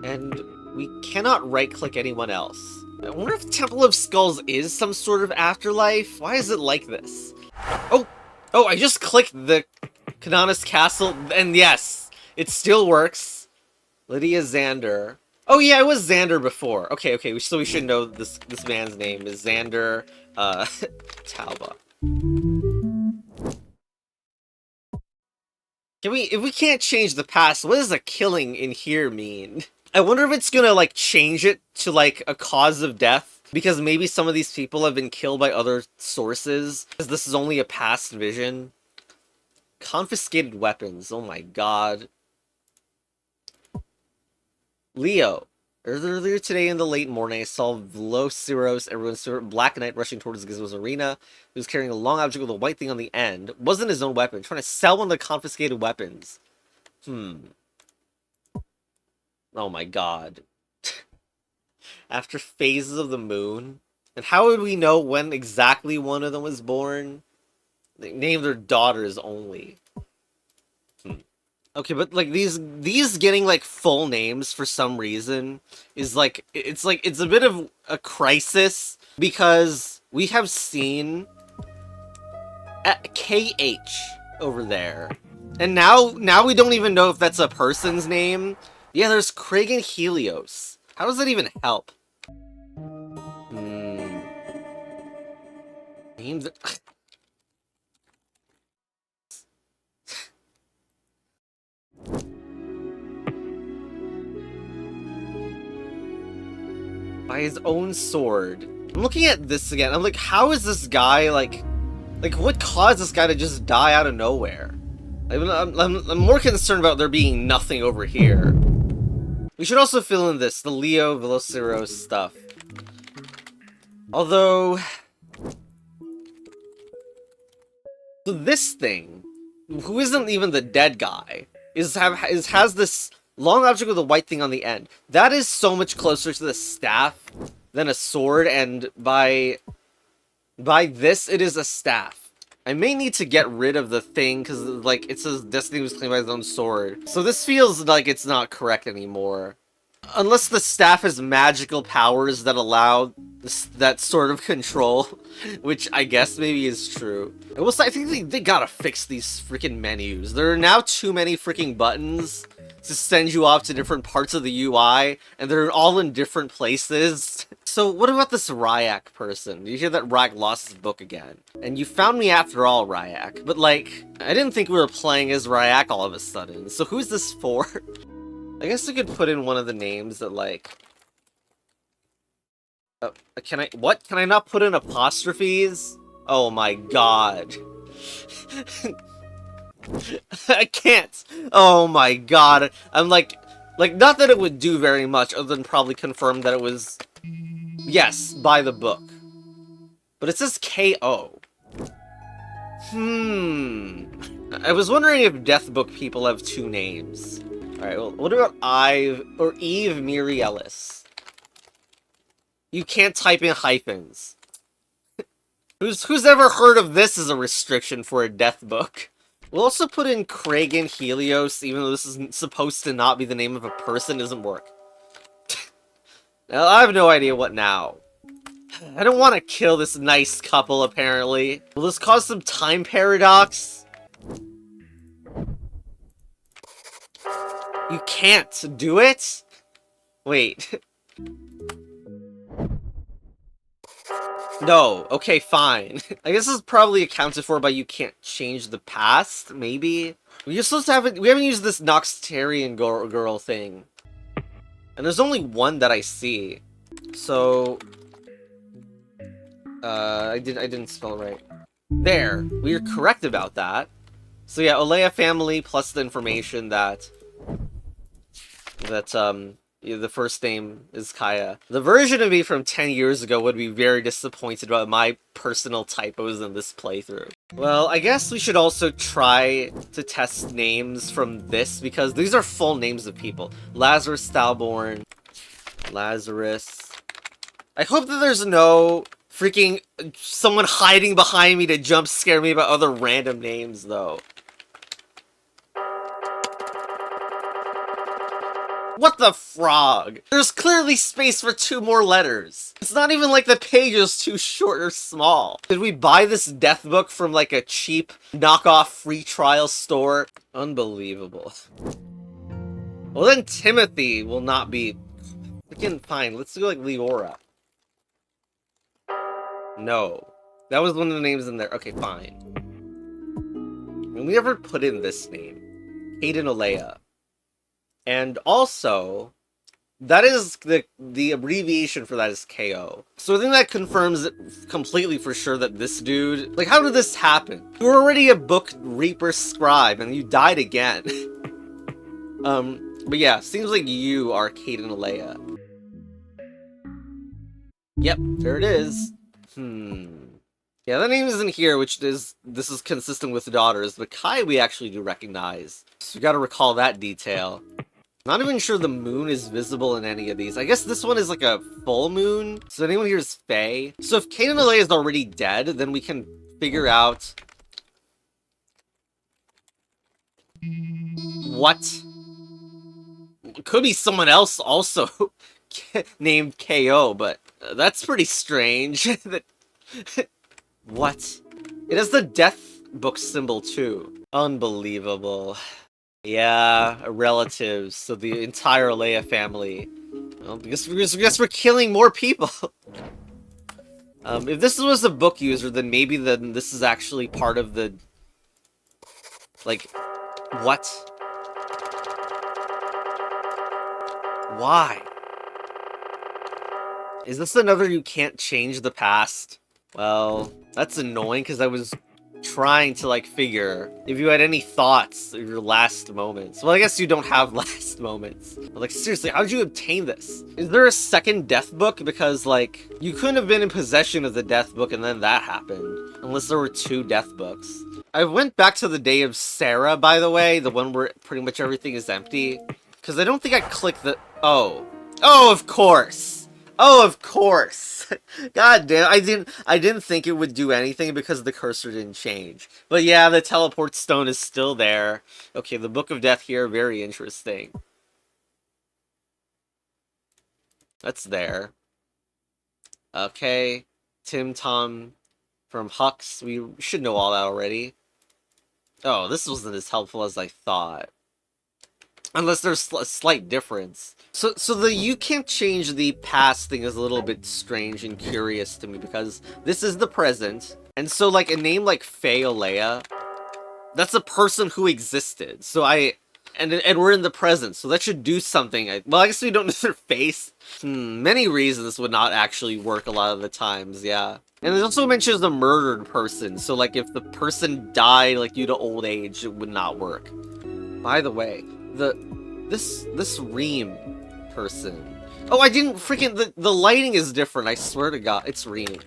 And we cannot right-click anyone else. I wonder if Temple of Skulls is some sort of afterlife? Why is it like this? Oh! Oh, I just clicked the Canonis Castle, and yes! It still works. Lydia Xander. Oh yeah, it was Xander before. Okay, so we should know this man's name is Xander, Talbot. If we can't change the past, what does a killing in here mean? I wonder if it's gonna, like, change it to, like, a cause of death, because maybe some of these people have been killed by other sources, because this is only a past vision. Confiscated weapons, oh my god. Leo. Earlier today in the late morning, I saw Velociros, everyone's Black Knight rushing towards Gizmo's arena. He was carrying a long object with a white thing on the end. It wasn't his own weapon. Trying to sell one of the confiscated weapons. Oh my god. After phases of the moon? And how would we know when exactly one of them was born? They named their daughters only. Okay, but, like, these getting, like, full names for some reason is, like, it's a bit of a crisis, because we have seen KH over there. And now we don't even know if that's a person's name. Yeah, there's Craig and Helios. How does that even help? Names... By his own sword. I'm looking at this again. I'm like, how is this guy, like what caused this guy to just die out of nowhere? I'm more concerned about there being nothing over here. We should also fill in the Leo Velociros stuff. Although... So this thing, who isn't even the dead guy, has this long object with a white thing on the end. That is so much closer to the staff than a sword, and by this, it is a staff. I may need to get rid of the thing, because, like, it says Destiny was claimed by his own sword. So this feels like it's not correct anymore. Unless the staff has magical powers that allow that sort of control, which I guess maybe is true. I think they gotta fix these freaking menus. There are now too many freaking buttons to send you off to different parts of the UI, and they're all in different places. So what about this Ryak person? You hear that Ryak lost his book again. And you found me after all, Ryak. But, like, I didn't think we were playing as Ryak all of a sudden. So who's this for? I guess I could put in one of the names that, like... can I... What? Can I not put in apostrophes? Oh my god. I can't! Oh my god. I'm like... not that it would do very much, other than probably confirm that it was... Yes, by the book. But it says KO. I was wondering if Death Book people have two names. Alright, well, what about Eve Miri Ellis? You can't type in hyphens. Who's ever heard of this as a restriction for a Death Book? We'll also put in Kragan Helios, even though this is supposed to not be the name of a person, doesn't work. Now, I have no idea what now. I don't want to kill this nice couple, apparently. Will this cause some time paradox? You can't do it? Wait. No, okay, fine. I guess this is probably accounted for by you can't change the past, maybe? We haven't used this Noxtarian girl thing. And there's only one that I see. So... I didn't spell it right. There! We are correct about that. So yeah, Olea family plus the information that... the first name is Kaya. The version of me from 10 years ago would be very disappointed about my personal typos in this playthrough. Well, I guess we should also try to test names from this, because these are full names of people. Lazarus Stalborn. Lazarus. I hope that there's no freaking someone hiding behind me to jump scare me about other random names, though. What the frog? There's clearly space for 2 more letters. It's not even like the page is too short or small. Did we buy this death book from like a cheap knockoff free trial store? Unbelievable. Well then Timothy will not be... Freaking fine, let's do like Leora. No. That was one of the names in there. Okay, fine. And we never put in this name. Hayden Olea. And also, that is the abbreviation for that is KO. So I think that confirms it completely for sure that this dude... Like, how did this happen? You were already a book reaper scribe, and you died again. But yeah, seems like you are Hayden Olea. Yep, there it is. Yeah, that name isn't here, this is consistent with daughters, but Kai we actually do recognize. So you gotta recall that detail. Not even sure the moon is visible in any of these. I guess this one is like a full moon. So anyone here is Fae. So if Kanan Alea is already dead, then we can figure out... What? It could be someone else also named KO, but that's pretty strange. What? It has the death book symbol too. Unbelievable. Yeah, relatives, so the entire Leia family. Well, because we're killing more people. If this was a book user, then maybe this is actually part of the... Like, what? Why? Is this another you can't change the past? Well, that's annoying, because I was trying to, like, figure if you had any thoughts of your last moments. Well, I guess you don't have last moments. But, like, seriously, how did you obtain this? Is there a second death book? Because, like, you couldn't have been in possession of the death book and then that happened. Unless there were 2 death books. I went back to the day of Sarah, by the way, the one where pretty much everything is empty. Because I don't think I clicked the... Oh. Oh, of course! Oh, of course! God damn, I didn't think it would do anything because the cursor didn't change. But yeah, the teleport stone is still there. Okay, the Book of Death here, very interesting. That's there. Okay. Tim Tom from Hux. We should know all that already. Oh, this wasn't as helpful as I thought. Unless there's a slight difference. So the you can't change the past thing is a little bit strange and curious to me, because this is the present. And so, like, a name like Fae Olea, that's a person who existed. So I and we're in the present, so that should do something. Well, I guess we don't know their face. Many reasons would not actually work a lot of the times, yeah. And it also mentions the murdered person, so like if the person died like due to old age, it would not work. By the way, this Reem person. Oh, I didn't freaking the lighting is different. I swear to God, it's Reem.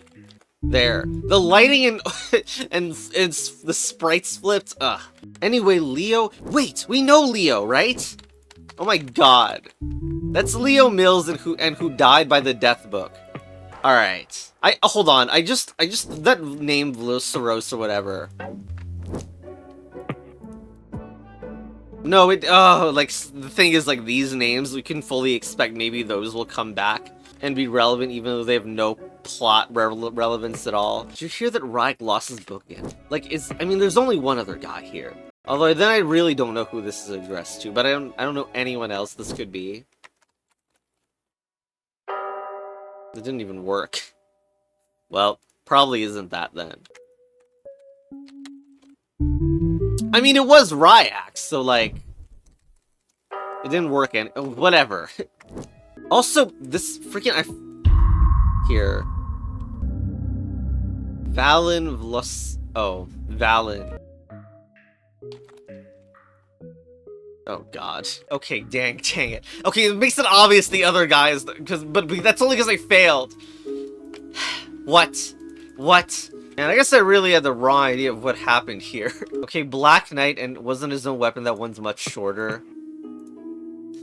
There, the lighting and it's the sprites flipped. Ugh. Anyway, Leo. Wait, we know Leo, right? Oh my God, that's Leo Mills and who died by the death book. All right, hold on. I just that name Soros or whatever. No, like the thing is like these names we can fully expect maybe those will come back and be relevant even though they have no plot relevance at all. Did you hear that Ryk lost his book again? Like, I mean, there's only one other guy here. Although then I really don't know who this is addressed to, but I don't know anyone else this could be. It didn't even work. Well, probably isn't that then. I mean, it was Ryax, so like, it didn't work and whatever. Also, this freaking here. Valen Vlos. Oh, Valen. Oh God. Okay, dang it. Okay, it makes it obvious the other guy is but that's only because I failed. What? And I guess I really had the wrong idea of what happened here. Okay, Black Knight, and wasn't his own weapon, that one's much shorter.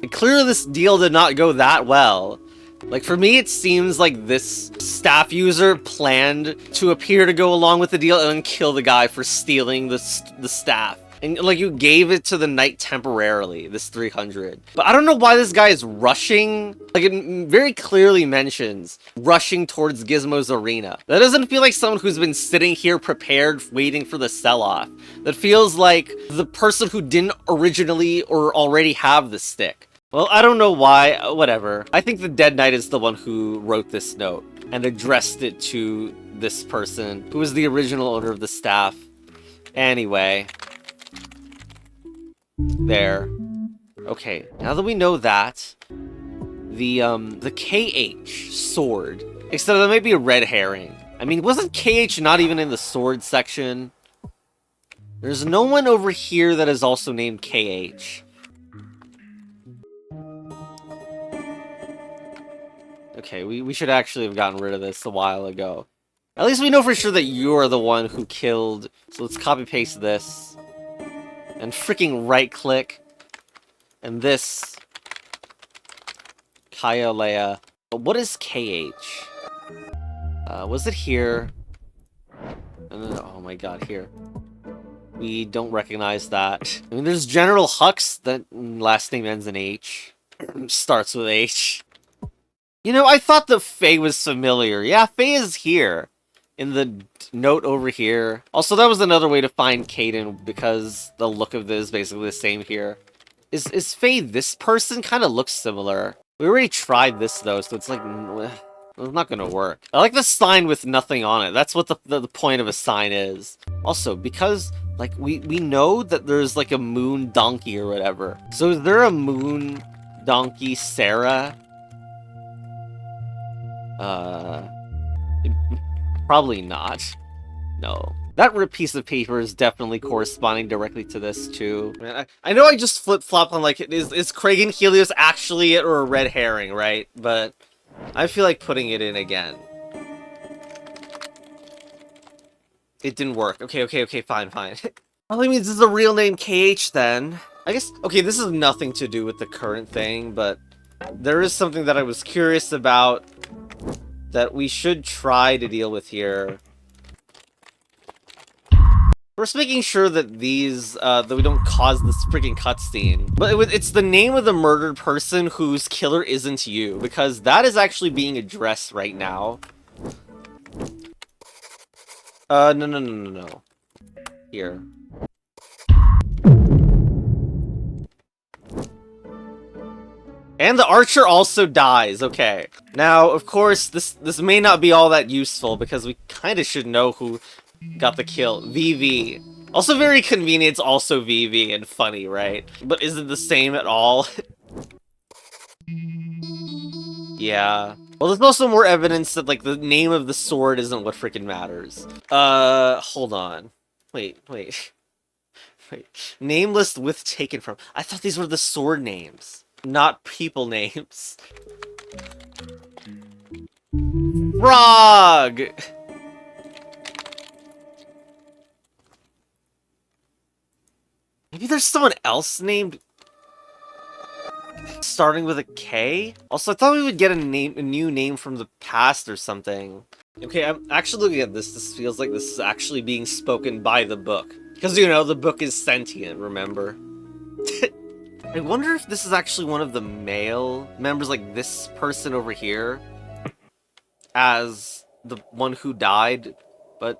And clearly this deal did not go that well. Like, for me, it seems like this staff user planned to appear to go along with the deal and then kill the guy for stealing the staff. And, like, you gave it to the knight temporarily, this 300. But I don't know why this guy is rushing. Like, it very clearly mentions rushing towards Gizmo's arena. That doesn't feel like someone who's been sitting here prepared, waiting for the sell-off. That feels like the person who didn't originally or already have the stick. Well, I don't know why, whatever. I think the Dead Knight is the one who wrote this note and addressed it to this person, who was the original owner of the staff. Anyway. There. Okay, now that we know that, the KH sword, except that might be a red herring. I mean, wasn't KH not even in the sword section? There's no one over here that is also named KH. Okay, we should actually have gotten rid of this a while ago. At least we know for sure that you're the one who killed. So let's copy paste this. And freaking right click. And this. Kyolea. But what is KH? Was it here? Oh my God, here. We don't recognize that. I mean, there's General Hux, that last name ends in H. Starts with H. You know, I thought the Faye was familiar. Yeah, Faye is here. In the note over here. Also, that was another way to find Caden, because the look of this is basically the same here. Is Faye this person? Kind of looks similar. We already tried this, though, so it's like... It's not gonna work. I like the sign with nothing on it. That's what the point of a sign is. Also, because, like, we know that there's, like, a moon donkey or whatever. So is there a moon donkey Sarah? Probably not. No. That piece of paper is definitely corresponding directly to this, too. Man, I know I just flip-flop on, like, is Craig and Helios actually it or a red herring, right? But I feel like putting it in again. It didn't work. Okay, fine. Well, I mean, this is a real name KH, then. I guess, okay, this has nothing to do with the current thing, but there is something that I was curious about that we should try to deal with here. First, making sure that these, that we don't cause this freaking cutscene. But it's the name of the murdered person whose killer isn't you, because that is actually being addressed right now. No. Here. And the archer also dies, okay. Now, of course, this may not be all that useful, because we kind of should know who got the kill. VV. Also very convenient, also VV and funny, right? But is it the same at all? Yeah. Well, there's also more evidence that, like, the name of the sword isn't what freaking matters. Hold on. Wait. Wait. Name list with taken from. I thought these were the sword names, not people names. Frog! Maybe there's someone else named starting with a K? Also, I thought we would get a new name from the past or something. Okay, I'm actually looking at this. This feels like this is actually being spoken by the book. Because, you know, the book is sentient, remember? I wonder if this is actually one of the male members, like this person over here, as the one who died, but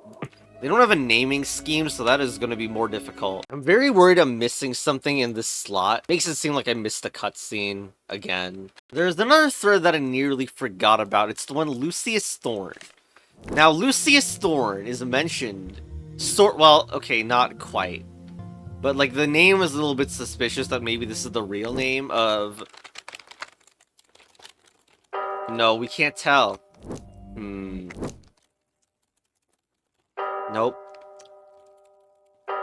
they don't have a naming scheme, so that is going to be more difficult. I'm very worried I'm missing something in this slot. Makes it seem like I missed a cutscene again. There's another thread that I nearly forgot about. It's the one Lucius Thorn. Now, Lucius Thorn is mentioned well, okay, not quite. But, like, the name is a little bit suspicious that maybe this is the real name of... No, we can't tell. Nope.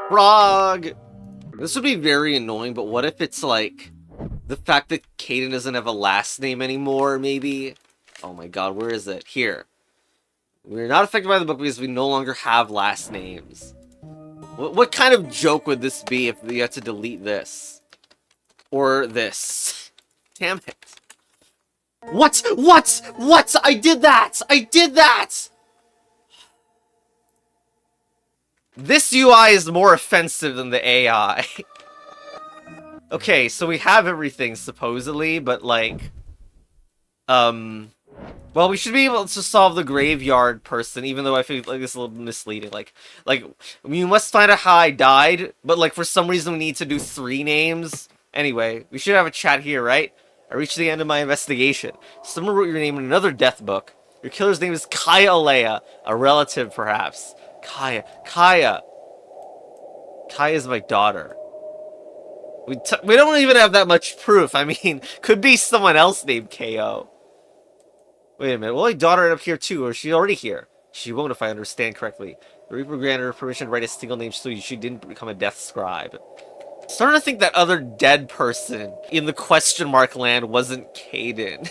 Frog! This would be very annoying, but what if it's, like, the fact that Caden doesn't have a last name anymore, maybe? Oh my god, where is it? Here. We're not affected by the book because we no longer have last names. What kind of joke would this be if we had to delete this? Or this? Damn it. What? I did that! This UI is more offensive than the AI. Okay, so we have everything, supposedly, but, like... Well, we should be able to solve the graveyard person, even though I feel like it's a little misleading. Like, we must find out how I died, but, like, for some reason we need to do 3 names. Anyway, we should have a chat here, right? I reached the end of my investigation. Someone wrote your name in another death book. Your killer's name is Kaya Alea, a relative, perhaps. Kaya. Kaya is my daughter. We don't even have that much proof. I mean, could be someone else named KO. Wait a minute, well, my daughter ended up here too, or is she already here? She won't if I understand correctly. The Reaper granted her permission to write a single name so she didn't become a death scribe. I'm starting to think that other dead person in the question mark land wasn't Caden.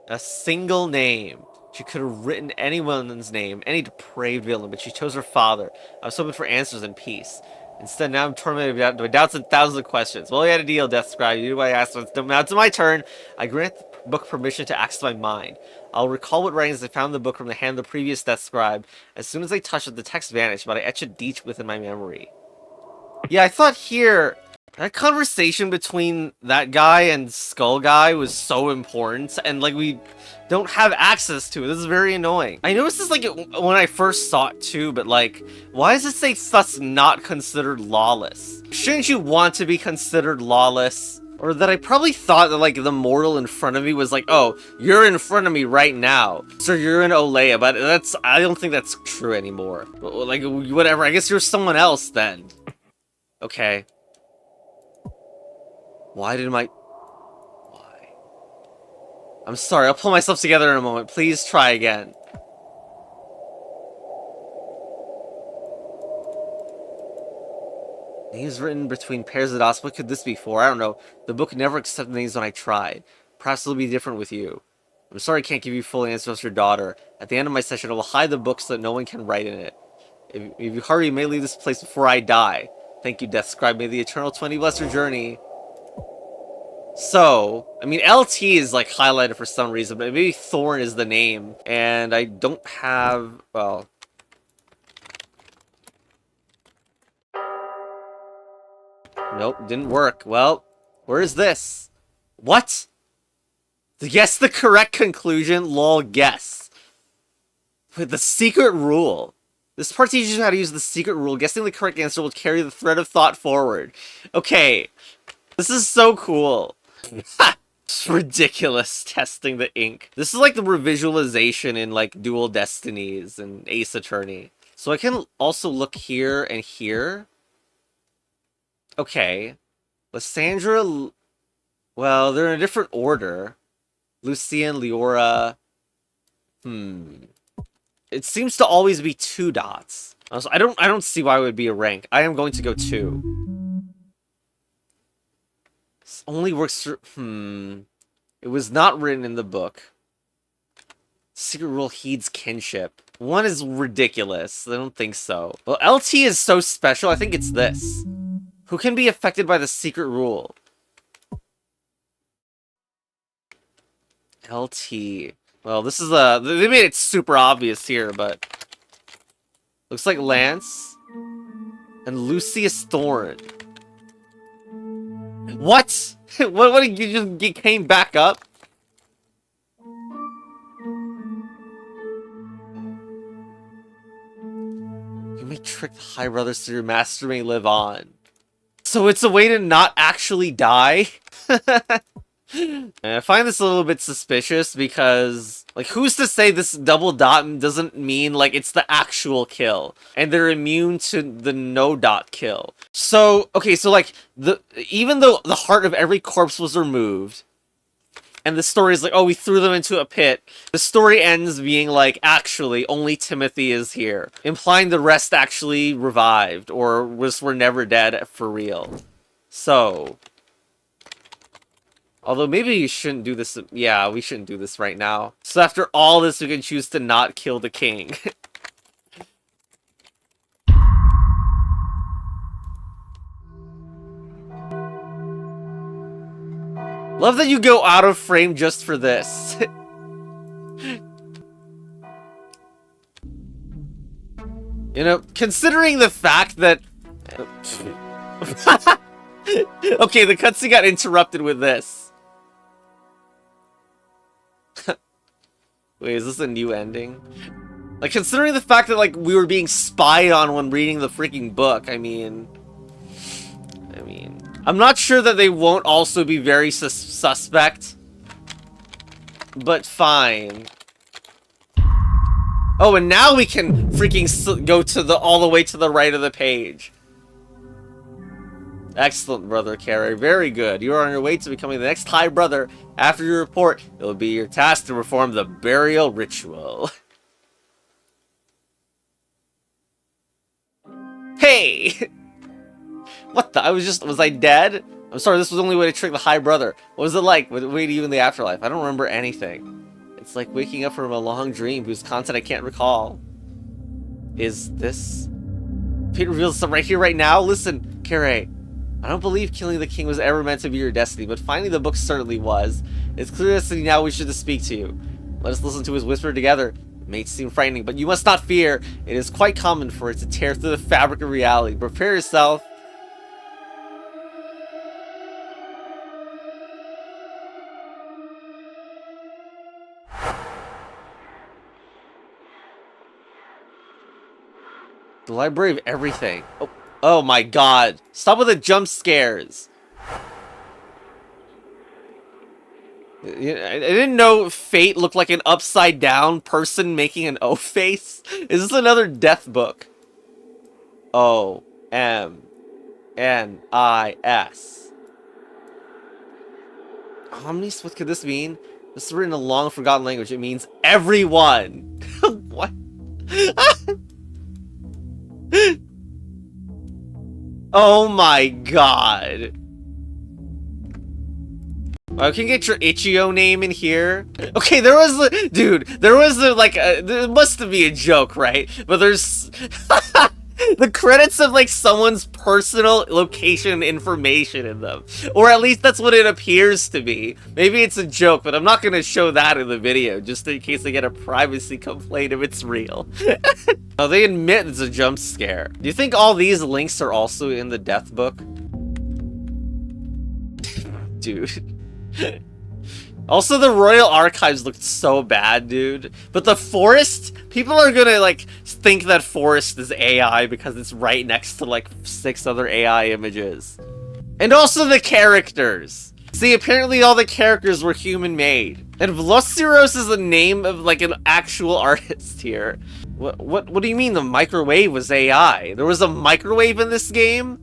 A single name. She could have written anyone's name, any depraved villain, but she chose her father. I was hoping for answers in peace. Instead, now I'm tormented by doubts and thousands of questions. Well, you had a deal, Death Scribe. You do what I asked. Now it's my turn. I grant the book permission to access my mind. I'll recall what writings I found in the book from the hand of the previous Death Scribe. As soon as I touch it, the text vanished, but I etch it deep within my memory. Yeah, I thought here... That conversation between that guy and Skull Guy was so important, and, like, we don't have access to it. This is very annoying. I noticed this, like, when I first saw it, too, but, like, why does it say thus not considered lawless? Shouldn't you want to be considered lawless? Or that I probably thought that, like, the mortal in front of me was like, oh, you're in front of me right now, so you're in Olea, but I don't think that's true anymore. Like, whatever, I guess you're someone else, then. Okay. Why? I'm sorry, I'll pull myself together in a moment. Please try again. Names written between pairs of dots. What could this be for? I don't know. The book never accepted names when I tried. Perhaps it'll be different with you. I'm sorry I can't give you full answers to your daughter. At the end of my session, I will hide the book so that no one can write in it. If you hurry, you may leave this place before I die. Thank you, Death Scribe. May the Eternal 20 bless your journey. So, I mean, LT is, like, highlighted for some reason, but maybe Thorn is the name. And I don't have, well... Nope, didn't work. Well, where is this? What? Guess the correct conclusion? Lol, guess. With the secret rule. This part teaches you how to use the secret rule. Guessing the correct answer will carry the thread of thought forward. Okay. This is so cool. It's ridiculous, testing the ink. This is like the revisualization in, like, Dual Destinies and Ace Attorney. So I can also look here and here. Okay. Lysandra... Well, they're in a different order. Lucian, Leora... It seems to always be 2 dots. Also, I don't see why it would be a rank. I am going to go 2. This only works for... It was not written in the book. Secret rule heeds kinship. 1 is ridiculous. I don't think so. Well, LT is so special. I think it's this. Who can be affected by the secret rule? LT. Well, this is a... They made it super obvious here, but... Looks like Lance. And Lucius Thorn. What? What, you just came back up? You may trick the High Brothers so your master may live on. So it's a way to not actually die? And I find this a little bit suspicious because, like, who's to say this double dot doesn't mean, like, it's the actual kill, and they're immune to the no dot kill. So, okay, so, like, even though the heart of every corpse was removed, and the story is like, oh, we threw them into a pit, the story ends being like, actually, only Timothy is here, implying the rest actually revived, or were never dead for real. So... Although maybe you shouldn't do this. Yeah, we shouldn't do this right now. So after all this, we can choose to not kill the king. Love that you go out of frame just for this. You know, considering the fact that... Okay, the cutscene got interrupted with this. Wait, is this a new ending? Like, considering the fact that, like, we were being spied on when reading the freaking book, I mean... I'm not sure that they won't also be very suspect. But fine. Oh, and now we can freaking go to all the way to the right of the page. Excellent, Brother Carey. Very good. You are on your way to becoming the next High Brother. After your report, it will be your task to perform the burial ritual. Hey! What the? Was I dead? I'm sorry, this was the only way to trick the High Brother. What was it like with you in the afterlife? I don't remember anything. It's like waking up from a long dream whose content I can't recall. Is this... Fate reveals something right here, right now? Listen, Carey. I don't believe killing the king was ever meant to be your destiny, but finding the book certainly was. It's clear that now we should speak to you. Let us listen to his whisper together. It may seem frightening, but you must not fear. It is quite common for it to tear through the fabric of reality. Prepare yourself. The library of everything. Oh my god. Stop with the jump scares. I didn't know Fate looked like an upside down person making an O face. Is this another death book? O-M-N-I-S. Omnis? What could this mean? This is written in a long forgotten language. It means everyone. What? Oh my god. I can get your Ichio name in here. Okay, there was the... Dude, there was the, like... there must be a joke, right? But there's... the credits of, like, someone's personal location information in them. Or at least that's what it appears to be. Maybe it's a joke, but I'm not going to show that in the video, just in case I get a privacy complaint if it's real. Oh, they admit it's a jump scare. Do you think all these links are also in the death book? Dude. Also, the Royal Archives looked so bad, dude. But the forest, people are gonna, like, think that forest is AI because it's right next to, like, 6 other AI images. And also the characters. See, apparently all the characters were human-made. And Velociros is the name of, like, an actual artist here. What do you mean the microwave was AI? There was a microwave in this game?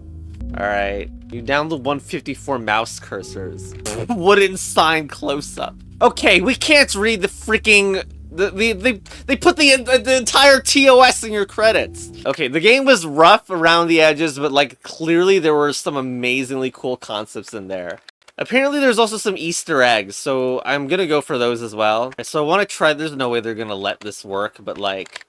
Alright. You down the 154 mouse cursors. Wooden sign close-up. Okay, we can't read the freaking... They put the entire TOS in your credits. Okay, the game was rough around the edges, but, like, clearly there were some amazingly cool concepts in there. Apparently there's also some Easter eggs, so I'm gonna go for those as well. So I want to try, there's no way they're gonna let this work, but like...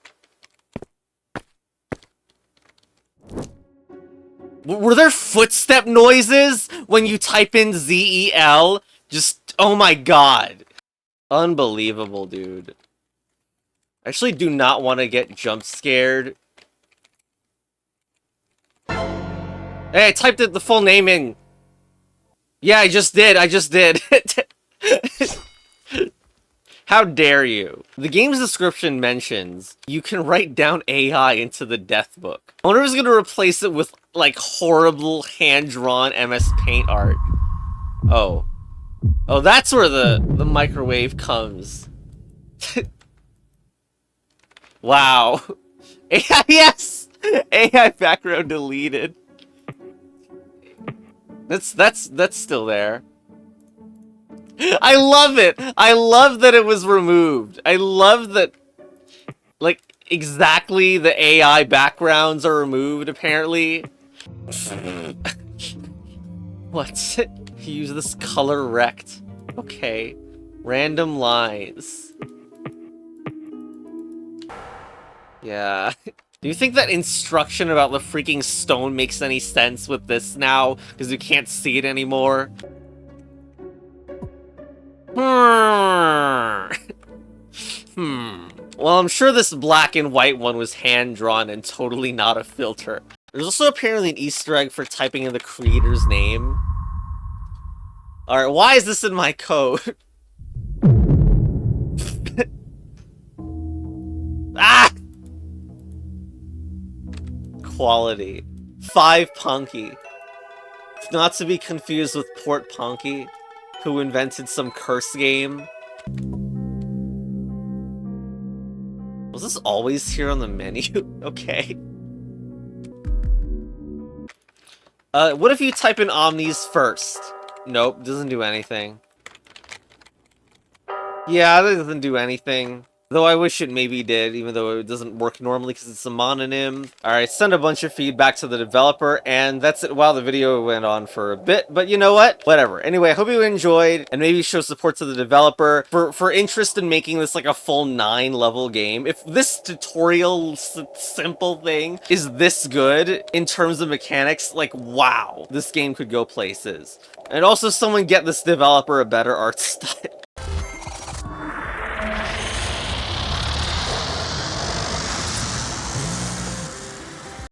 Were there footstep noises when you type in ZEL? Just, oh my god. Unbelievable, dude. I actually do not want to get jump scared. Hey, I typed the full name in. Yeah, I just did. How dare you? The game's description mentions you can write down AI into the death book. I wonder if it's gonna replace it with, like, horrible hand-drawn MS Paint art. Oh. Oh, that's where the microwave comes. Wow. AI, yes! AI background deleted. That's still there. I love it! I love that it was removed. I love that, like, exactly the AI backgrounds are removed, apparently. What's it? Use this color rect. Okay. Random lines. Yeah. Do you think that instruction about the freaking stone makes any sense with this now? Because you can't see it anymore? Well, I'm sure this black and white one was hand-drawn and totally not a filter. There's also apparently an Easter egg for typing in the creator's name. Alright, why is this in my code? Ah! Quality. 5 Punky. Not to be confused with Port Punky, who invented some curse game. Was this always here on the menu? Okay. What if you type in Omnis first? Nope, doesn't do anything. Yeah, that doesn't do anything. Though I wish it maybe did, even though it doesn't work normally because it's a mononym. Alright, send a bunch of feedback to the developer, and that's it. Wow, the video went on for a bit, but you know what? Whatever. Anyway, I hope you enjoyed, and maybe show support to the developer for interest in making this like a full 9-level game. If this tutorial simple thing is this good in terms of mechanics, like, wow, this game could go places. And also, someone get this developer a better art style.